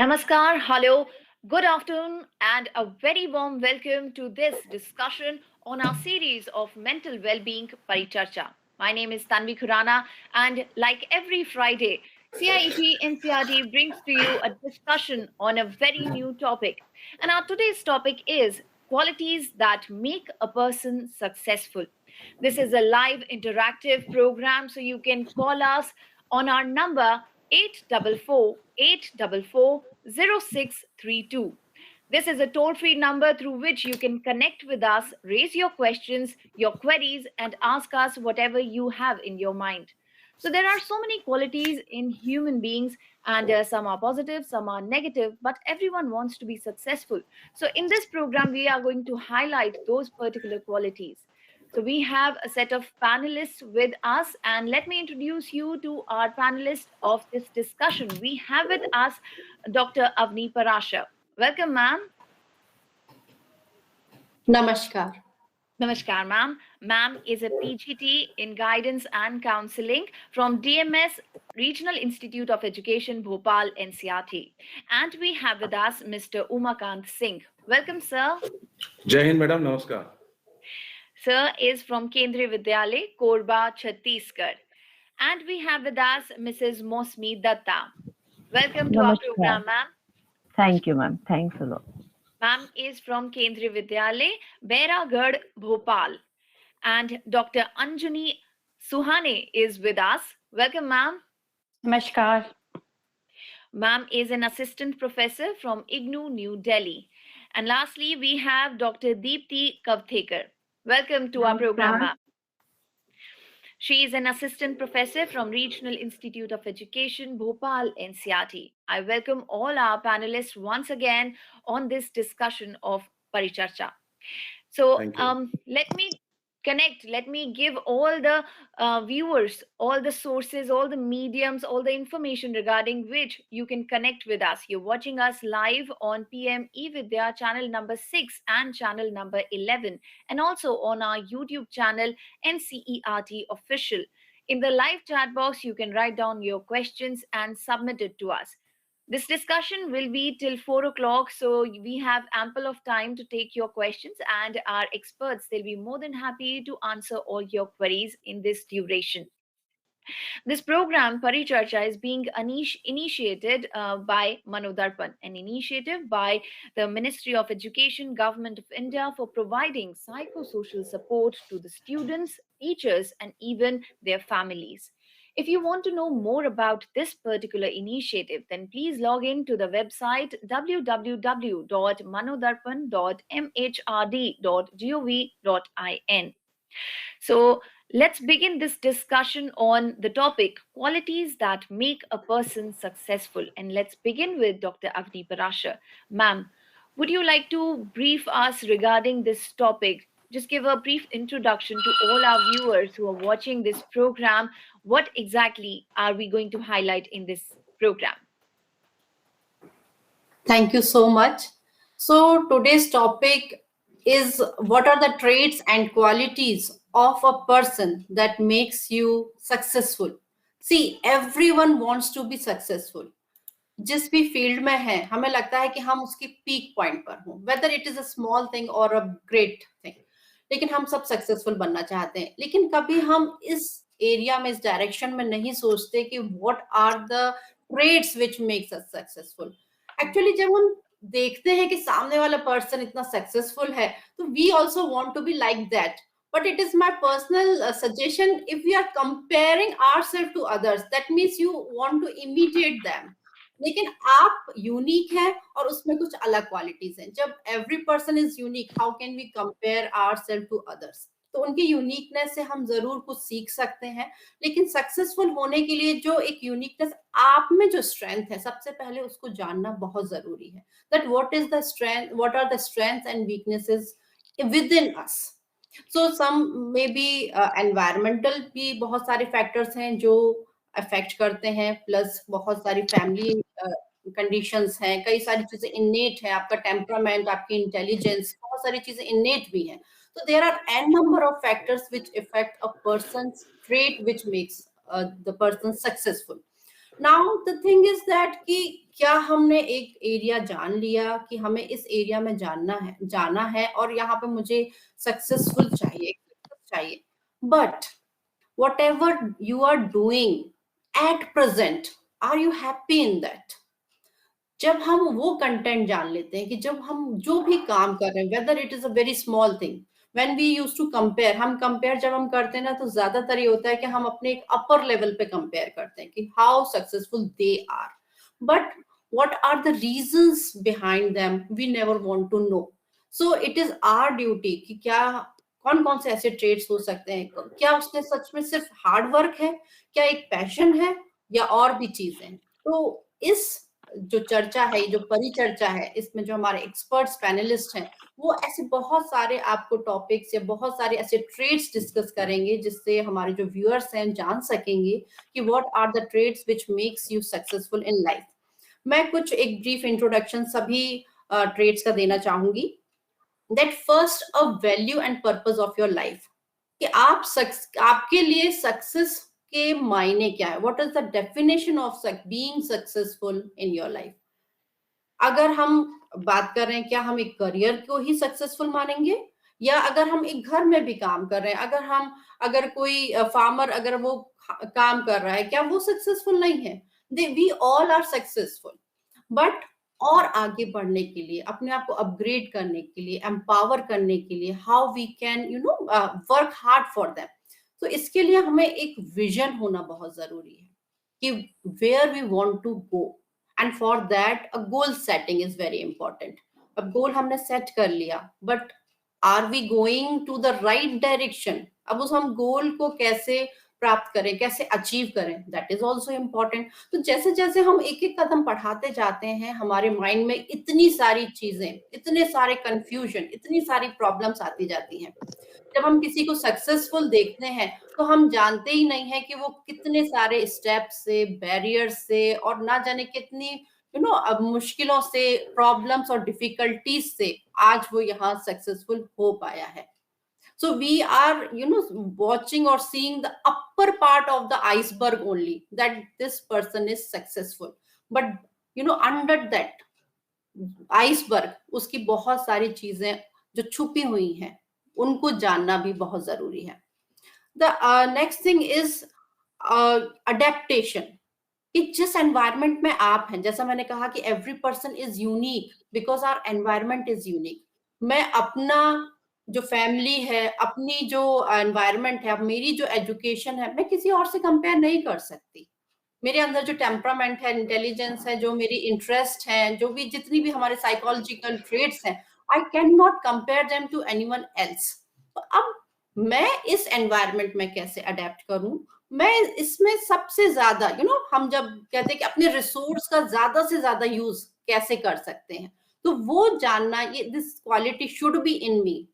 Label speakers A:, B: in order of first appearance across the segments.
A: Namaskar, hello, good afternoon, and a very warm welcome to this discussion on our series of mental well-being Paricharcha. My name is Tanvi Khurana, and like every Friday, CIET NCRT brings to you a discussion on a very new topic. And our today's topic is qualities that make a person successful. This is a live interactive program, so you can call us on our number 844-844-0632. This is a toll free number through which you can connect with us, raise your questions, your queries, and ask us whatever you have in your mind. So, there are so many qualities in human beings, and some are positive, some are negative, but everyone wants to be successful. So, in this program, we are going to highlight those particular qualities. So we have a set of panelists with us, and let me introduce you to our panelists of this discussion. We have with us Dr. Avni Parasha. Welcome, ma'am.
B: Namaskar.
A: Namaskar, ma'am. Ma'am is a PGT in Guidance and Counseling from DMS Regional Institute of Education, Bhopal, NCRT. And we have with us Mr. Umakant Singh. Welcome, sir.
C: Jai Hind, madam. Namaskar.
A: Sir is from Kendriya Vidyalay, Korba, Chhattisgarh. And we have with us Mrs. Mosmi Datta. Welcome to our program, ma'am.
D: Thank you, ma'am. Thanks a lot.
A: Ma'am is from Kendriya Vidyalay, Bairagarh, Bhopal. And Dr. Anjani Suhane is with us. Welcome, ma'am.
B: Namaskar.
A: Ma'am is an assistant professor from IGNOU, New Delhi. And lastly, we have Dr. Deepti Kavthekar. Welcome to our program, ma'am. She is an assistant professor from Regional Institute of Education, Bhopal, NCRT. I welcome all our panelists once again on this discussion of Paricharcha. So let me give all the viewers, all the sources, all the mediums, all the information regarding which you can connect with us. You're watching us live on PM eVidya channel number 6 and channel number 11, and also on our YouTube channel NCERT Official. In the live chat box, you can write down your questions and submit it to us. This discussion will be till 4 o'clock, so we have ample of time to take your questions, and our experts, they'll be more than happy to answer all your queries in this duration. This program, Paricharcha, is being initiated by Manodarpan, an initiative by the Ministry of Education, Government of India, for providing psychosocial support to the students, teachers, and even their families. If you want to know more about this particular initiative, then please log in to the website www.manodarpan.mhrd.gov.in. So let's begin this discussion on the topic qualities that make a person successful. And let's begin with Dr. Avni Parasha. Ma'am, would you like to brief us regarding this topic? Just give a brief introduction to all our viewers who are watching this program. What exactly are we going to highlight in this program?
B: Thank you so much. So today's topic is what are the traits and qualities of a person that makes you successful. See, everyone wants to be successful. जिस भी field में है हमें लगता है कि हम उसकी पीक पॉइंट पर हों, weather it is a small thing और अ ग्रेट थिंग, लेकिन हम सब सक्सेसफुल बनना चाहते हैं. लेकिन कभी हम इस एरिया में, इस डायरेक्शन में नहीं सोचते कि what are the traits which makes us successful. Actually जब हम देखते हैं कि सामने वाला पर्सन इतना सक्सेसफुल है, तो we also want to be like that. But it is my personal suggestion, if we are comparing ourselves to others, that means you want to imitate them. लेकिन आप यूनिक हैं और उसमें कुछ अलग क्वालिटीज हैं. जब every person is unique, how can we compare ourselves to others? तो उनकी यूनिकनेस से हम जरूर कुछ सीख सकते हैं, लेकिन सक्सेसफुल होने के लिए जो एक यूनिकनेस आप में जो स्ट्रेंथ है, सबसे पहले उसको जानना बहुत जरूरी है. That what is the strength, what are the strengths and weaknesses within us. So some may be environmental भी बहुत सारे फैक्टर्स हैं जो अफेक्ट करते हैं, प्लस बहुत सारी फैमिली कंडीशंस हैं, कई सारी चीजें इनेट है, आपका टेम्परामेंट, आपकी इंटेलिजेंस, बहुत सारी चीजें इनेट भी हैं. So there are n number of factors which affect a person's trait which makes the person successful. Now the thing is that कि क्या हमने एक एरिया जान लिया कि हमें इस एरिया में जाना है और यहाँ पे मुझे सक्सेसफुल चाहिए, but whatever you are doing at present, are you happy in that? जब हम वो कंटेंट जान लेते हैं कि जब हम जो भी काम कर रहे हैं, whether it is a very small thing, when we use to compare, हम कंपेयर जब हम करते हैं ना, तो ज्यादातर ये होता है कि हम अपने एक अपर लेवल पे कंपेयर करते हैं कि how successful they are, but what are the reasons behind them we never want to know. So it is our duty कि क्या कौन कौन से ऐसे ट्रेड्स हो सकते हैं, क्या उसने सच में सिर्फ हार्ड वर्क है, क्या एक पैशन है, या और भी चीजें। तो इस जो चर्चा है, जो परिचर्चा है, इसमें जो हमारे एक्सपर्ट्स पैनलिस्ट हैं, वो ऐसे बहुत सारे आपको टॉपिक्स या बहुत सारे ऐसे ट्रेड्स डिस्कस करेंगे जिससे हमारे जो व्यूअर्स हैं जान सकेंगे कि what are the traits which makes you successful in life. मैं कुछ एक ब्रीफ इंट्रोडक्शन सभी ट्रेड्स का देना चाहूंगी। That first, a value and purpose of your life, कि आपके लिए सक्सेस के मायने क्या है, what is the definition of being successful in your life. अगर हम बात कर रहे हैं, क्या हम एक करियर को ही सक्सेसफुल मानेंगे, या अगर हम एक घर में भी काम कर रहे हैं, अगर कोई फार्मर अगर वो काम कर रहा है, क्या वो सक्सेसफुल नहीं है? We all are successful, but और आगे बढ़ने के लिए, अपने आप को अपग्रेड करने के लिए, एम्पावर करने के लिए, how we can work hard for them. तो इसके लिए हमें एक विजन होना बहुत जरूरी है कि where we want to go, and for that a goal setting is very important. अब गोल हमने सेट कर लिया, but are we going to the right direction? अब उस हम गोल को कैसे प्राप्त करें, कैसे अचीव करें, दैट इज ऑल्सो इम्पॉर्टेंट। तो जैसे जैसे हम एक एक कदम बढ़ाते जाते हैं, हमारे माइंड में इतनी सारी चीजें, इतने सारे कंफ्यूजन, इतनी सारी प्रॉब्लम्स आती जाती हैं। जब हम किसी को सक्सेसफुल देखते हैं तो हम जानते ही नहीं है कि वो कितने सारे स्टेप्स से, बैरियर्स से, और ना जाने कितनी अब मुश्किलों से, प्रॉब्लम्स और डिफिकल्टीज से आज वो यहाँ सक्सेसफुल हो पाया है। So we are watching or seeing the upper part of the iceberg only, that this person is successful, but under that iceberg उसकी बहुत सारी चीजें जो छुपी हुई हैं, उनको जानना भी बहुत जरूरी है। The next thing is adaptation, कि जिस एनवायरमेंट में आप हैं, जैसा मैंने कहा कि every person is unique because our environment is unique. मैं अपना जो फैमिली है, अपनी जो एनवायरमेंट है, मेरी जो एजुकेशन है, मैं किसी और से कंपेयर नहीं कर सकती। मेरे अंदर जो टेम्परामेंट है, इंटेलिजेंस है, जो मेरी इंटरेस्ट है, जो भी जितनी भी हमारे साइकोलॉजिकल ट्रेट्स हैं, I can not compare them to anyone else. तो अब मैं इस एनवायरमेंट में कैसे अडेप्ट करूं, मैं इसमें सबसे ज्यादा हम जब कहते हैं कि अपने रिसोर्स का ज्यादा से ज्यादा यूज कैसे कर सकते हैं, तो वो जानना, ये this quality should be in me.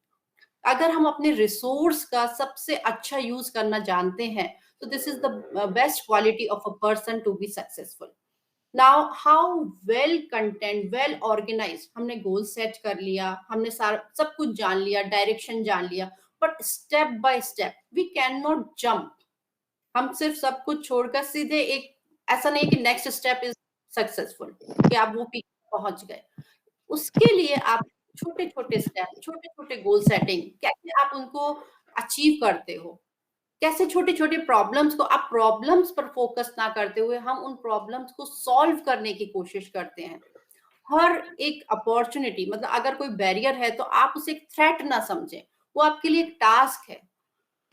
B: अगर हम अपने रिसोर्स का सबसे अच्छा यूज करना जानते हैं, तो this is the best quality of a person to be successful. Now how well content, well organise, हमने गोल सेट कर लिया, हमने सारा सब कुछ जान लिया, डायरेक्शन जान लिया, but step by step we can not jump. हम सिर्फ सब कुछ छोड़कर सीधे एक, ऐसा नहीं कि नेक्स्ट स्टेप इज सक्सेसफुल, कि आप वो पीक पहुंच गए। उसके लिए आप छोटे छोटे स्टेप, छोटे छोटे गोल सेटिंग, कैसे आप उनको अचीव करते हो, कैसे छोटे छोटे प्रॉब्लम्स को, आप प्रॉब्लम्स पर फोकस ना करते हुए हम उन प्रॉब्लम्स को सॉल्व करने की कोशिश करते हैं। हर एक अपॉर्चुनिटी, मतलब अगर कोई बैरियर है तो आप उसे एक थ्रेट ना समझें, वो आपके लिए एक टास्क है।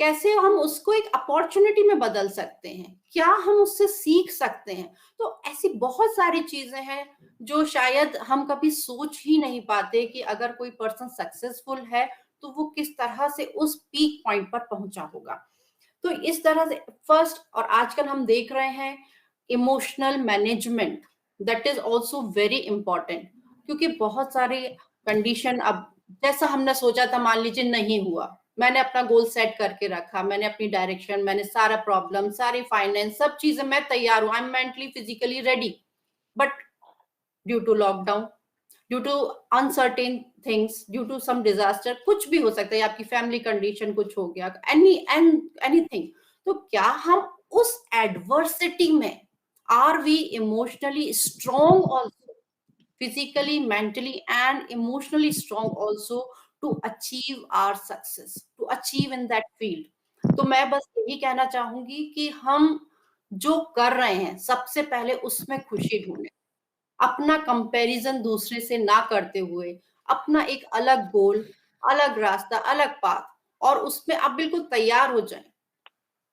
B: कैसे हम उसको एक अपॉर्चुनिटी में बदल सकते हैं, क्या हम उससे सीख सकते हैं। तो ऐसी बहुत सारी चीजें हैं जो शायद हम कभी सोच ही नहीं पाते कि अगर कोई पर्सन सक्सेसफुल है तो वो किस तरह से उस पीक पॉइंट पर पहुंचा होगा। तो इस तरह से फर्स्ट, और आजकल हम देख रहे हैं emotional management, that is also very important, क्योंकि बहुत सारी कंडीशन, अब जैसा हमने सोचा था मान लीजिए नहीं हुआ, मैंने अपना गोल सेट करके रखा, मैंने अपनी डायरेक्शन, मैंने सारा प्रॉब्लम, सारी फाइनेंस, सब चीजें मैं तैयार हूं, I am mentally physically ready, but due to lockdown, due to uncertain things, due to some disaster, कुछ भी हो सकता है, आपकी फैमिली कंडीशन कुछ हो गया, एनीथिंग, तो क्या हम उस एडवर्सिटी में Are we emotionally strong also, physically, mentally, and emotionally strong also to achieve our success, to achieve in that field? तो मैं बस यही कहना चाहूंगी कि हम जो कर रहे हैं सबसे पहले उसमें खुशी ढूंढें, अपना कंपैरिजन दूसरे से ना करते हुए अपना एक अलग गोल, अलग रास्ता, अलग पाथ, और उसमें आप बिल्कुल तैयार हो जाएं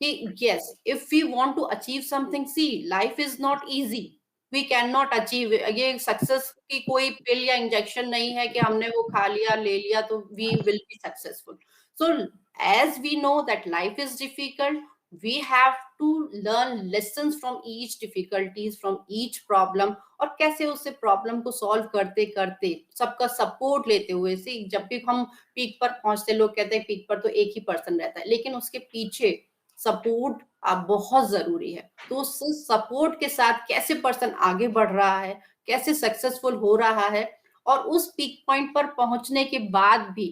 B: कि yes, if we want to achieve something, see, life is not easy. We cannot achieve, ये सक्सेस की कोई पिल या इंजेक्शन नहीं है कि हमने वो खा लिया, ले लिया तो we will be successful. So as we know that life is difficult, we have to learn lessons from each difficulties, from each problem, और कैसे उससे प्रॉब्लम को सॉल्व करते करते सबका सपोर्ट लेते हुए, सी जब भी हम पीक पर पहुंचते, लोग कहते हैं पीक पर तो एक ही पर्सन रहता है, लेकिन उसके पीछे सपोर्ट बहुत जरूरी है। तो उस सपोर्ट के साथ कैसे पर्सन आगे बढ़ रहा है, कैसे सक्सेसफुल हो रहा है, और उस पीक पॉइंट पर पहुंचने के बाद भी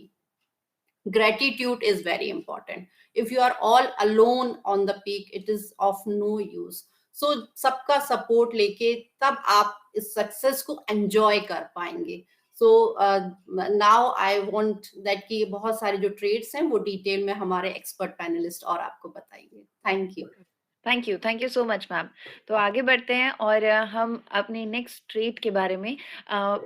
B: gratitude is very important. If you are all alone on the peak, it is of no use. So सबका सपोर्ट लेके तब आप इस सक्सेस को एंजॉय कर पाएंगे। So now I want that कि बहुत सारे जो ट्रेड्स हैं वो डिटेल में हमारे एक्सपर्ट पैनलिस्ट और आपको बताएंगे। Thank you.
A: Thank you so much ma'am. तो आगे बढ़ते हैं और हम अपने नेक्स्ट ट्रेट के बारे में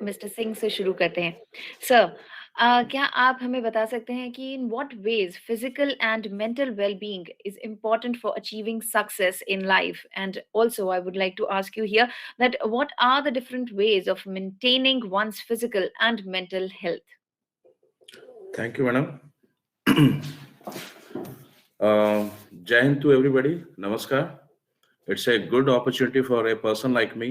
A: मिस्टर सिंह से शुरू करते हैं। सर, क्या आप हमें बता सकते हैं कि in what ways physical and mental well-being is important for achieving success in life? And also I would like to ask you here that what are the different ways of maintaining one's physical and mental health?
C: Thank you, madam. Jai Hind to everybody. Namaskar. It's a good opportunity for a person like me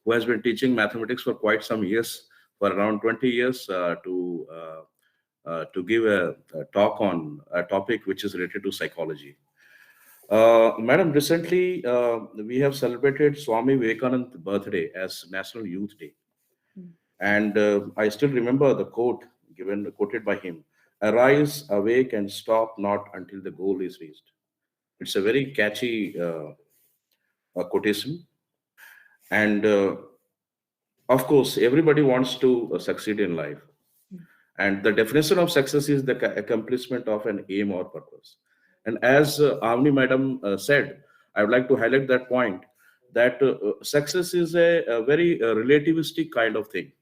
C: who has been teaching mathematics for quite some years, for around 20 years, to give a talk on a topic which is related to psychology. Madam, recently we have celebrated Swami Vivekananda's birthday as National Youth Day. And I still remember the quoted by him: "Arise, awake, and stop not until the goal is reached." It's a very catchy quotation. And of course, everybody wants to succeed in life. And the definition of success is the accomplishment of an aim or purpose. And as Avni Madam said, I would like to highlight that point, that success is a very relativistic kind of thing.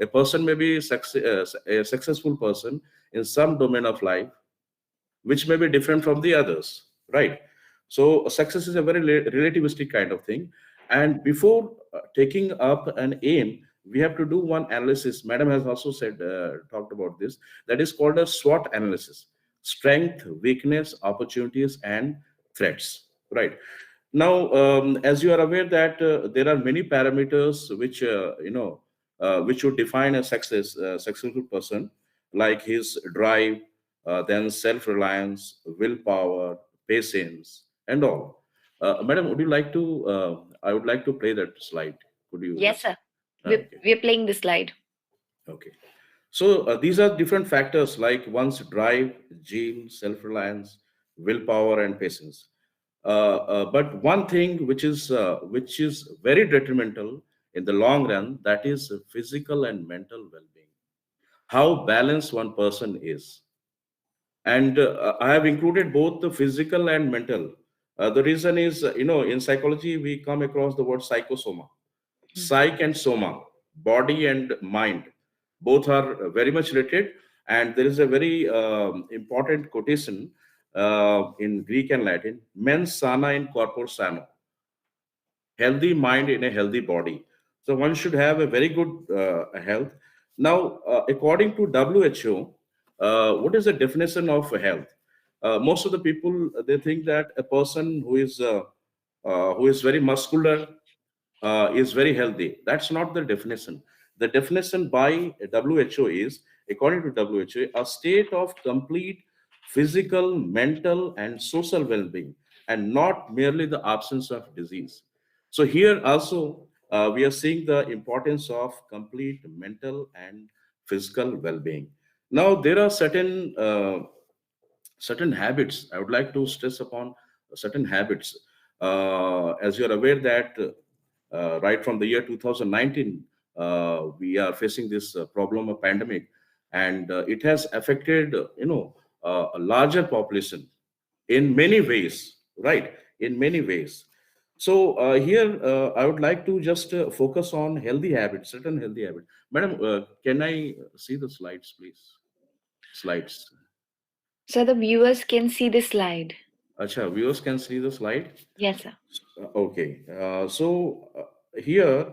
C: A person may be a successful person in some domain of life, which may be different from the others, right? So success is a very relativistic kind of thing. And before taking up an aim, we have to do one analysis. Madam has also said, talked about this, that is called a SWOT analysis: strength, weakness, opportunities, and threats, right? Now, as you are aware that there are many parameters which, which would define a successful person, like his drive, then self-reliance, willpower, patience, and all. Madam, would you like to? I would like to play that slide. Could you?
A: Yes, sir.
C: Okay.
A: We're playing the slide.
C: Okay. So these are different factors like one's drive, gene, self-reliance, willpower, and patience. But one thing which is very detrimental in the long run, that is physical and mental well-being. How balanced one person is. And I have included both the physical and mental. The reason is, in psychology, we come across the word psychosoma. Psych and soma, body and mind, both are very much related. And there is a very important quotation in Greek and Latin: mens sana in corpore sano, healthy mind in a healthy body. So one should have a very good health. Now, according to WHO, what is the definition of health? Most of the people, they think that a person who is very muscular is very healthy. That's not the definition. The definition by WHO is, according to WHO, a state of complete physical, mental, and social well-being, and not merely the absence of disease. So here also, we are seeing the importance of complete mental and physical well-being. Now, there are certain habits. I would like to stress upon certain habits. As you are aware that right from the year 2019, we are facing this problem of pandemic, and it has affected, a larger population in many ways, right? In many ways. So here, I would like to just focus on healthy habits, certain healthy habits. Madam, can I see the slides, please? Slides.
A: So the viewers can see the slide.
C: Acha, viewers can see the slide.
A: Yes, sir.
C: Okay. Here,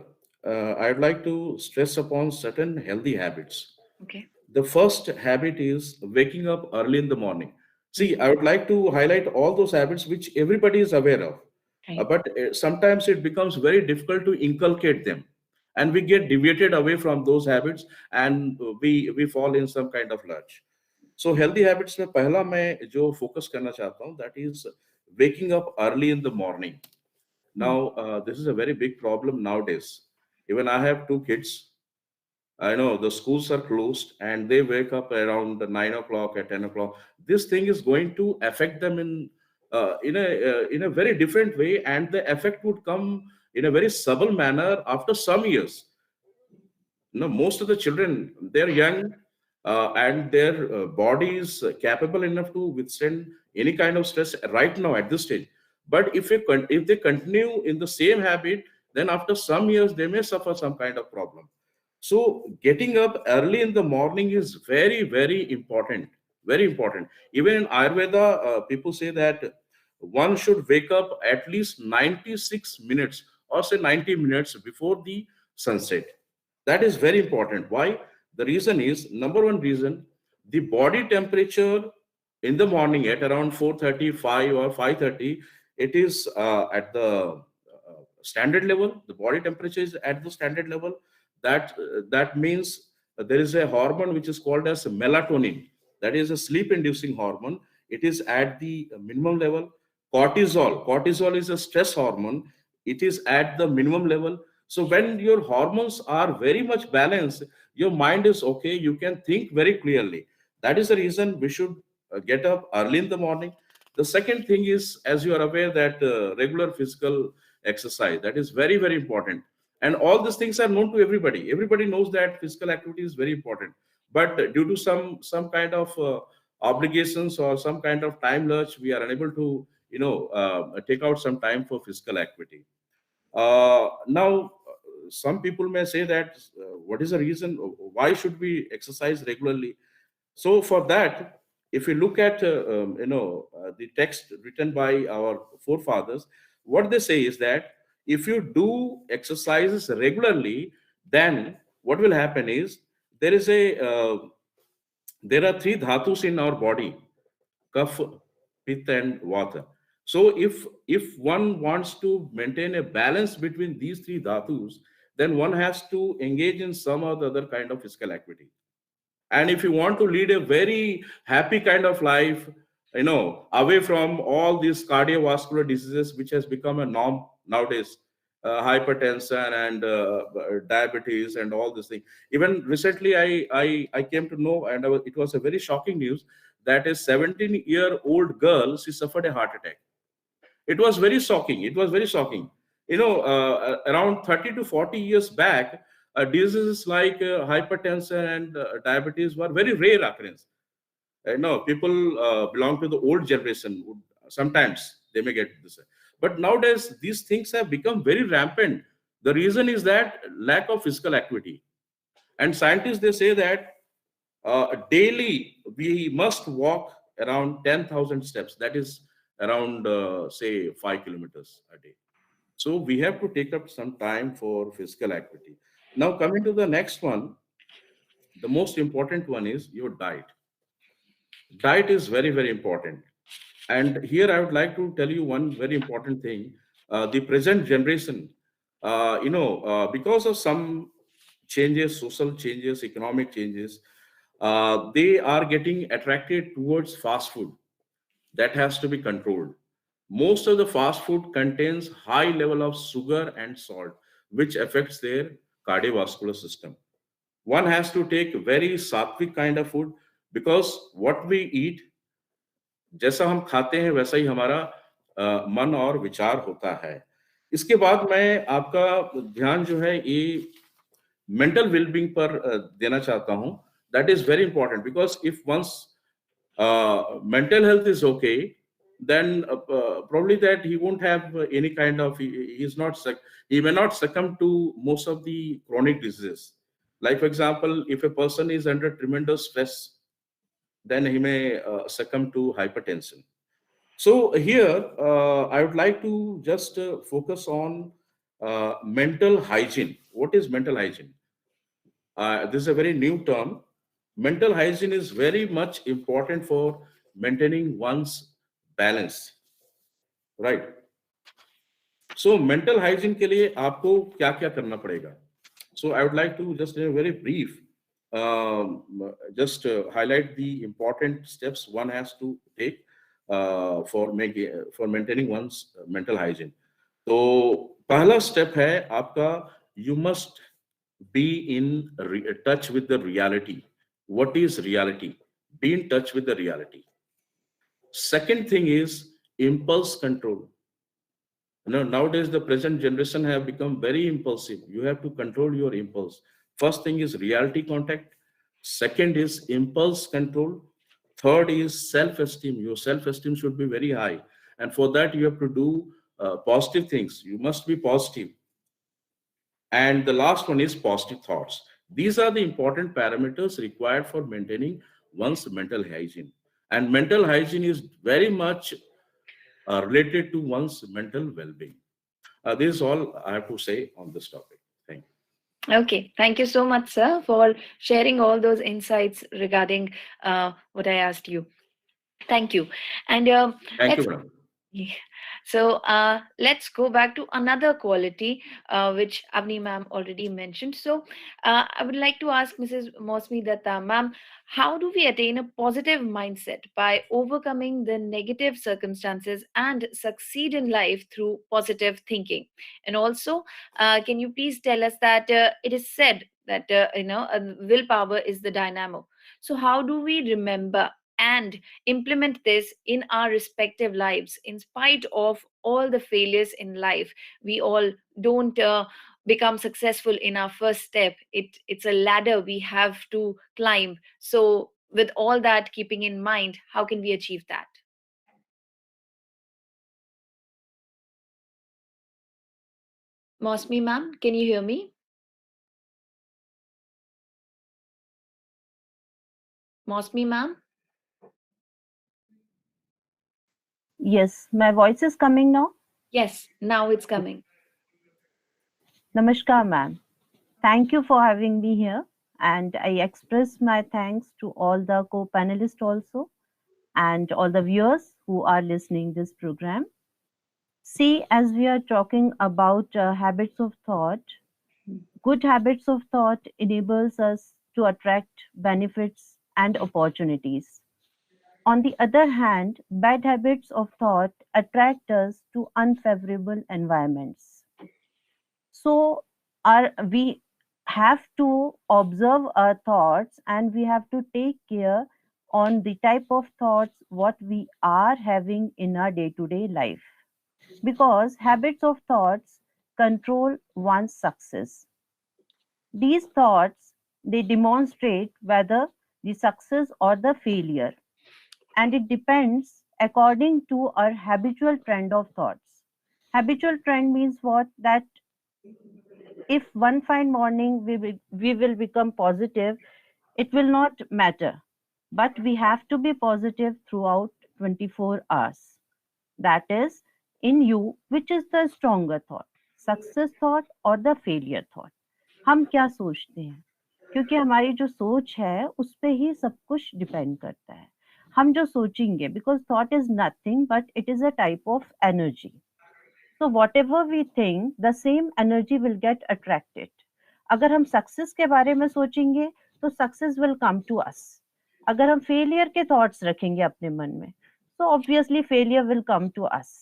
C: I'd like to stress upon certain healthy habits.
A: Okay.
C: The first habit is waking up early in the morning. See,
A: Mhm.
C: I would like to highlight all those habits which everybody is aware of.
A: Right.
C: But sometimes it becomes very difficult to inculcate them. And we get deviated away from those habits, and we fall in some kind of lurch. So healthy habits में पहला मैं जो focus करना चाहता हूँ, that is waking up early in the morning.
A: Mm.
C: Now, this is a very big problem nowadays. Even I have two kids. I know the schools are closed and they wake up around 9 o'clock at 10 o'clock. This thing is going to affect them in a very different way, and the effect would come in a very subtle manner after some years. Most of the children, they're young, and their body is capable enough to withstand any kind of stress right now at this stage. But if they continue in the same habit, then after some years they may suffer some kind of problem. So getting up early in the morning is very, very important. Very important. Even in Ayurveda, people say that one should wake up at least 96 minutes or say 90 minutes before the sunset. That is very important. Why? The reason is, number one reason, the body temperature in the morning at around 4:35 or 5:30, it is at the standard level. The body temperature is at the standard level. That means there is a hormone which is called as melatonin. That is a sleep inducing hormone. It is at the minimum level. Cortisol is a stress hormone. It is at the minimum level. So when your hormones are very much balanced, your mind is okay, you can think very clearly. That is the reason we should get up early in the morning. The second thing is, as you are aware, that regular physical exercise, that is very, very important. And all these things are known to everybody. Everybody knows that physical activity is very important. But due to some kind of obligations or some kind of time lurch, we are unable to take out some time for physical activity. Now, some people may say that what is the reason? Why should we exercise regularly? So for that, if you look at the text written by our forefathers, what they say is that if you do exercises regularly, then what will happen is there is a there are three dhatus in our body: kapha, pitta, and vata. So if one wants to maintain a balance between these three dhatus, then one has to engage in some or the other kind of physical activity. And if you want to lead a very happy kind of life, away from all these cardiovascular diseases which has become a norm nowadays, hypertension and diabetes and all these things. Even recently I came to know, and it was a very shocking news, that a 17-year-old girl, she suffered a heart attack. It was very shocking. It was very shocking. Around 30 to 40 years back, diseases like hypertension and diabetes were very rare occurrence. No, people belong to the old generation. Sometimes they may get this. But nowadays, these things have become very rampant. The reason is that lack of physical activity. And scientists, they say that daily we must walk around 10,000 steps. That is around, say, 5 kilometers a day. So we have to take up some time for physical activity. Now, coming to the next one, the most important one is your diet. Diet is very, very important. And here I would like to tell you one very important thing. The present generation, because of some changes, social changes, economic changes, they are getting attracted towards fast food. That has to be controlled. Most of the fast food contains high level of sugar and salt, which affects their cardiovascular system. One has to take very sattvic kind of food, because what we eat, जैसा हम खाते हैं वैसा ही हमारा मन और विचार होता है. इसके बाद मैं आपका ध्यान जो है ये मेंटल वेलबींग पर देना चाहता हूं. That is very important because if one's mental health is okay, then probably that he won't have any kind of he's not he may not succumb to most of the chronic diseases. Like for example, if a person is under tremendous stress, then he may succumb to hypertension. So here I would like to just focus on mental hygiene. What is mental hygiene? This is a very new term. Mental hygiene is very much important for maintaining one's balance, right? So mental hygiene के लिए आपको क्या क्या करना पड़ेगा? So I would like to just in a very brief, just highlight the important steps one has to take for maintaining one's mental hygiene. तो पहला step है आपका, you must be in touch with the reality. What is reality? Be in touch with the reality. Second thing is impulse control. Nowadays the present generation have become very impulsive. You have to control your impulse. First thing is reality contact. Second is impulse control. Third is self-esteem. Your self-esteem should be very high, and for that you have to do positive things. You must be positive. And the last one is positive thoughts. These are the important parameters required for maintaining one's mental hygiene. And mental hygiene is very much related to one's mental well-being. This is all I have to say on this topic. Thank you.
A: Okay, thank you so much, sir, for sharing all those insights regarding what I asked you. Thank you. And
C: Thank you,
A: let's
C: madam.
A: yeah. So let's go back to another quality which Avni ma'am already mentioned. So I would like to ask Mrs. Mosmi Datta ma'am, how do we attain a positive mindset by overcoming the negative circumstances and succeed in life through positive thinking? And also, can you please tell us that it is said that willpower is the dynamo. So how do we remember and implement this in our respective lives in spite of all the failures in life? We all don't become successful in our first step. It's a ladder we have to climb. So with all that keeping in mind, how can we achieve that? Mosmi ma'am, can you hear me? Mosmi ma'am?
D: Yes, my voice is coming now.
A: Yes, now it's coming.
D: Namaskar, ma'am. Thank you for having me here. And I express my thanks to all the co-panelists also and all the viewers who are listening this program. See, as we are talking about habits of thought, good habits of thought enables us to attract benefits and opportunities. On the other hand, bad habits of thought attract us to unfavorable environments. So, we have to observe our thoughts and we have to take care on the type of thoughts what we are having in our day-to-day life. Because habits of thoughts control one's success. These thoughts they demonstrate whether the success or the failure, and it depends according to our habitual trend of thoughts. Habitual trend means what? That if one fine morning we will become positive, it will not matter. But we have to be positive throughout 24 hours. That is in you, which is the stronger thought, success thought or the failure thought. हम क्या सोचते हैं, क्योंकि हमारी जो सोच है उस पे ही सब कुछ डिपेंड करता है. हम जो सोचेंगे, because thought is nothing but it is a type of energy. So whatever we think, the same energy will get attracted. अगर हम सक्सेस के बारे में सोचेंगे तो success will come to us. अगर हम फेलियर के थॉट्स रखेंगे अपने मन में तो obviously failure will come to us.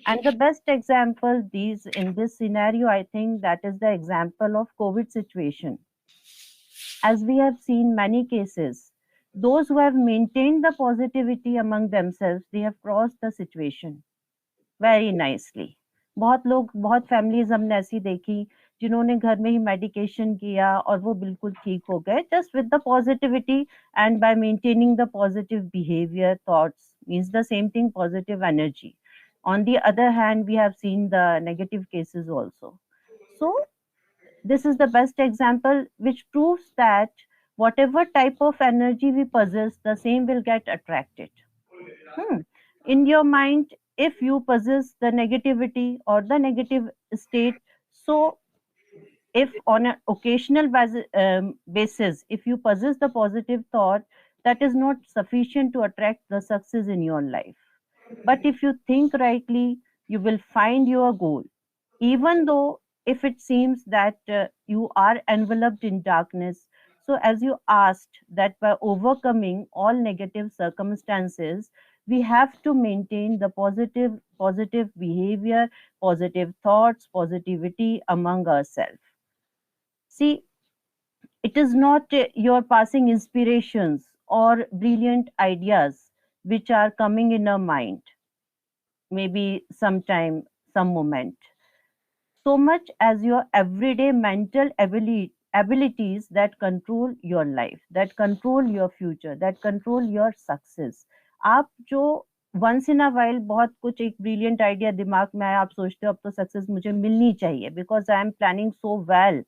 D: And the best example these in this scenario, I think that is the example of COVID situation. As we have seen many cases, those who have maintained the positivity among themselves, they have crossed the situation very nicely. बहुत लोग, बहुत families हमने ऐसी देखी जिन्होंने घर में ही medication किया और वो बिल्कुल ठीक हो गए, just with the positivity and bye maintaining the positive behaviour, thoughts, means the same thing, positive energy. On the other hand, we have seen the negative cases also. So this is the best example which proves that whatever type of energy we possess, the same will get attracted. Hmm. In your mind, if you possess the negativity or the negative state, so if on an occasional basis, if you possess the positive thought, that is not sufficient to attract the success in your life. But if you think rightly, you will find your goal, even though if it seems that you are enveloped in darkness. So as you asked, that by overcoming all negative circumstances, we have to maintain the positive behavior, positive thoughts, positivity among ourselves. See, it is not your passing inspirations or brilliant ideas which are coming in our mind, maybe sometime, some moment, so much as your everyday mental abilities that control your life, that control your future, that control your success. आप जो once in a while बहुत कुछ एक brilliant idea दिमाग में आया, आप सोचते हो अब तो सक्सेस मुझे मिलनी चाहिए because I am planning so well.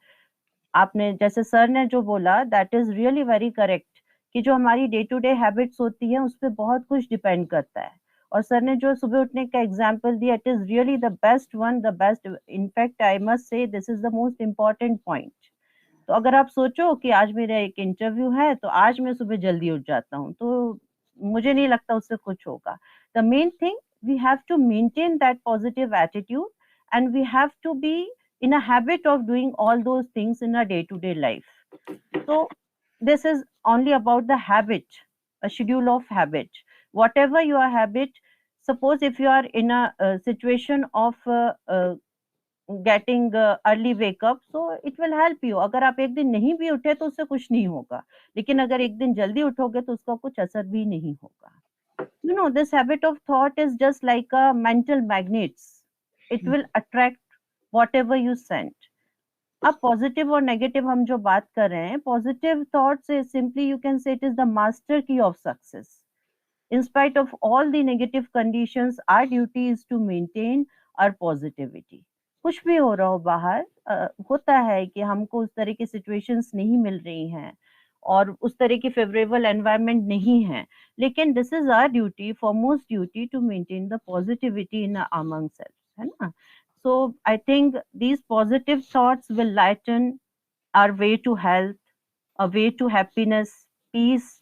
D: आपने जैसे सर ने जो बोला, that is really very correct, कि जो हमारी डे टू डे हैबिट्स होती है उस पर बहुत कुछ डिपेंड करता है. और सर ने जो सुबह उठने का एग्जांपल दिया, it is really the best one, the best, in fact I must say this is the most important point. तो अगर आप सोचो कि आज मेरा एक इंटरव्यू है तो आज मैं सुबह जल्दी उठ जाता हूँ, तो मुझे नहीं लगता उससे कुछ होगा. The main thing, we have to maintain that positive attitude and we have to be in a habit of doing all those things in our day to day life. So this is only about the habit, a schedule of habit. Whatever your habit, suppose if you are in a situation of getting early wake up, so it will help you. अगर आप एक दिन नहीं भी उठे तो उससे कुछ नहीं होगा, लेकिन अगर एक दिन जल्दी उठोगे तो उसका कुछ असर भी नहीं होगा. You know, this habit of thought is just like a mental magnets. It will attract whatever you send. अब पॉजिटिव और नेगेटिव हम जो बात कर रहे हैं, पॉजिटिव थॉट से simply you can say it is the master key of success. In spite of all the negative conditions, our duty is to maintain our positivity. कुछ भी हो रहा हो बाहर, होता है कि हमको उस तरह की सिचुएशंस नहीं मिल रही हैं और उस तरह की फेवरेबल एनवायरनमेंट नहीं है, लेकिन this is our duty, foremost duty, to maintain the positivity in among self, है ना. So I think these positive thoughts will lighten our way to health, a way to happiness, peace,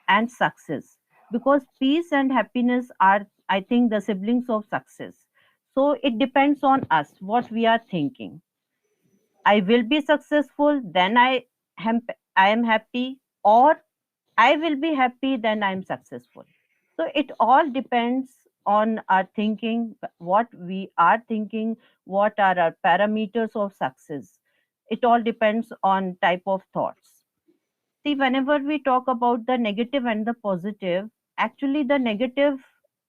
D: and success. Because peace and happiness are, I think, the siblings of success. So it depends on us what we are thinking. I will be successful, then I am happy, or I will be happy, then I am successful. So it all depends on our thinking, what we are thinking, what are our parameters of success. It all depends on type of thoughts. See, whenever we talk about the negative and the positive, actually the negative,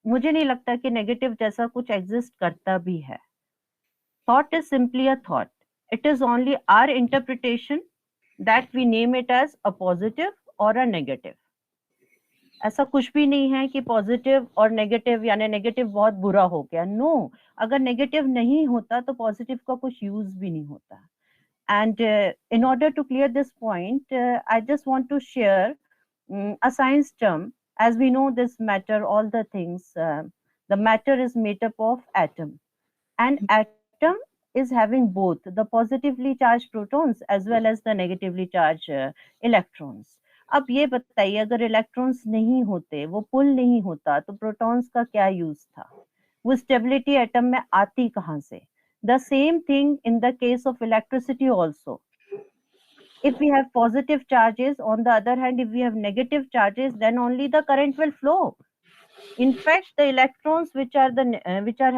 D: मुझे नहीं लगता कि negative जैसा कुछ exist करता भी है. Thought is simply a thought. It is only our interpretation that we name it as a positive or a negative. ऐसा कुछ भी नहीं है कि पॉजिटिव और नेगेटिव यानी नेगेटिव बहुत बुरा हो गया. नो, अगर नेगेटिव नहीं होता तो पॉजिटिव का कुछ यूज भी नहीं होता. And in order to clear this point, I just want to share a science term. As we know, this matter, all the things, the matter is made up of atom. And atom is having both the positively charged protons as well as the negatively charged electrons. अब ये बताइए, अगर electrons नहीं होते, वो पुल नहीं होता, तो प्रोटॉन्स का क्या यूज था? वो स्टेबिलिटी एटम में आती कहाँ से? The same thing in the case of electricity also. If we have positive charges, on the other hand, if we have negative charges, then only the current will flow. In fact, the electrons which are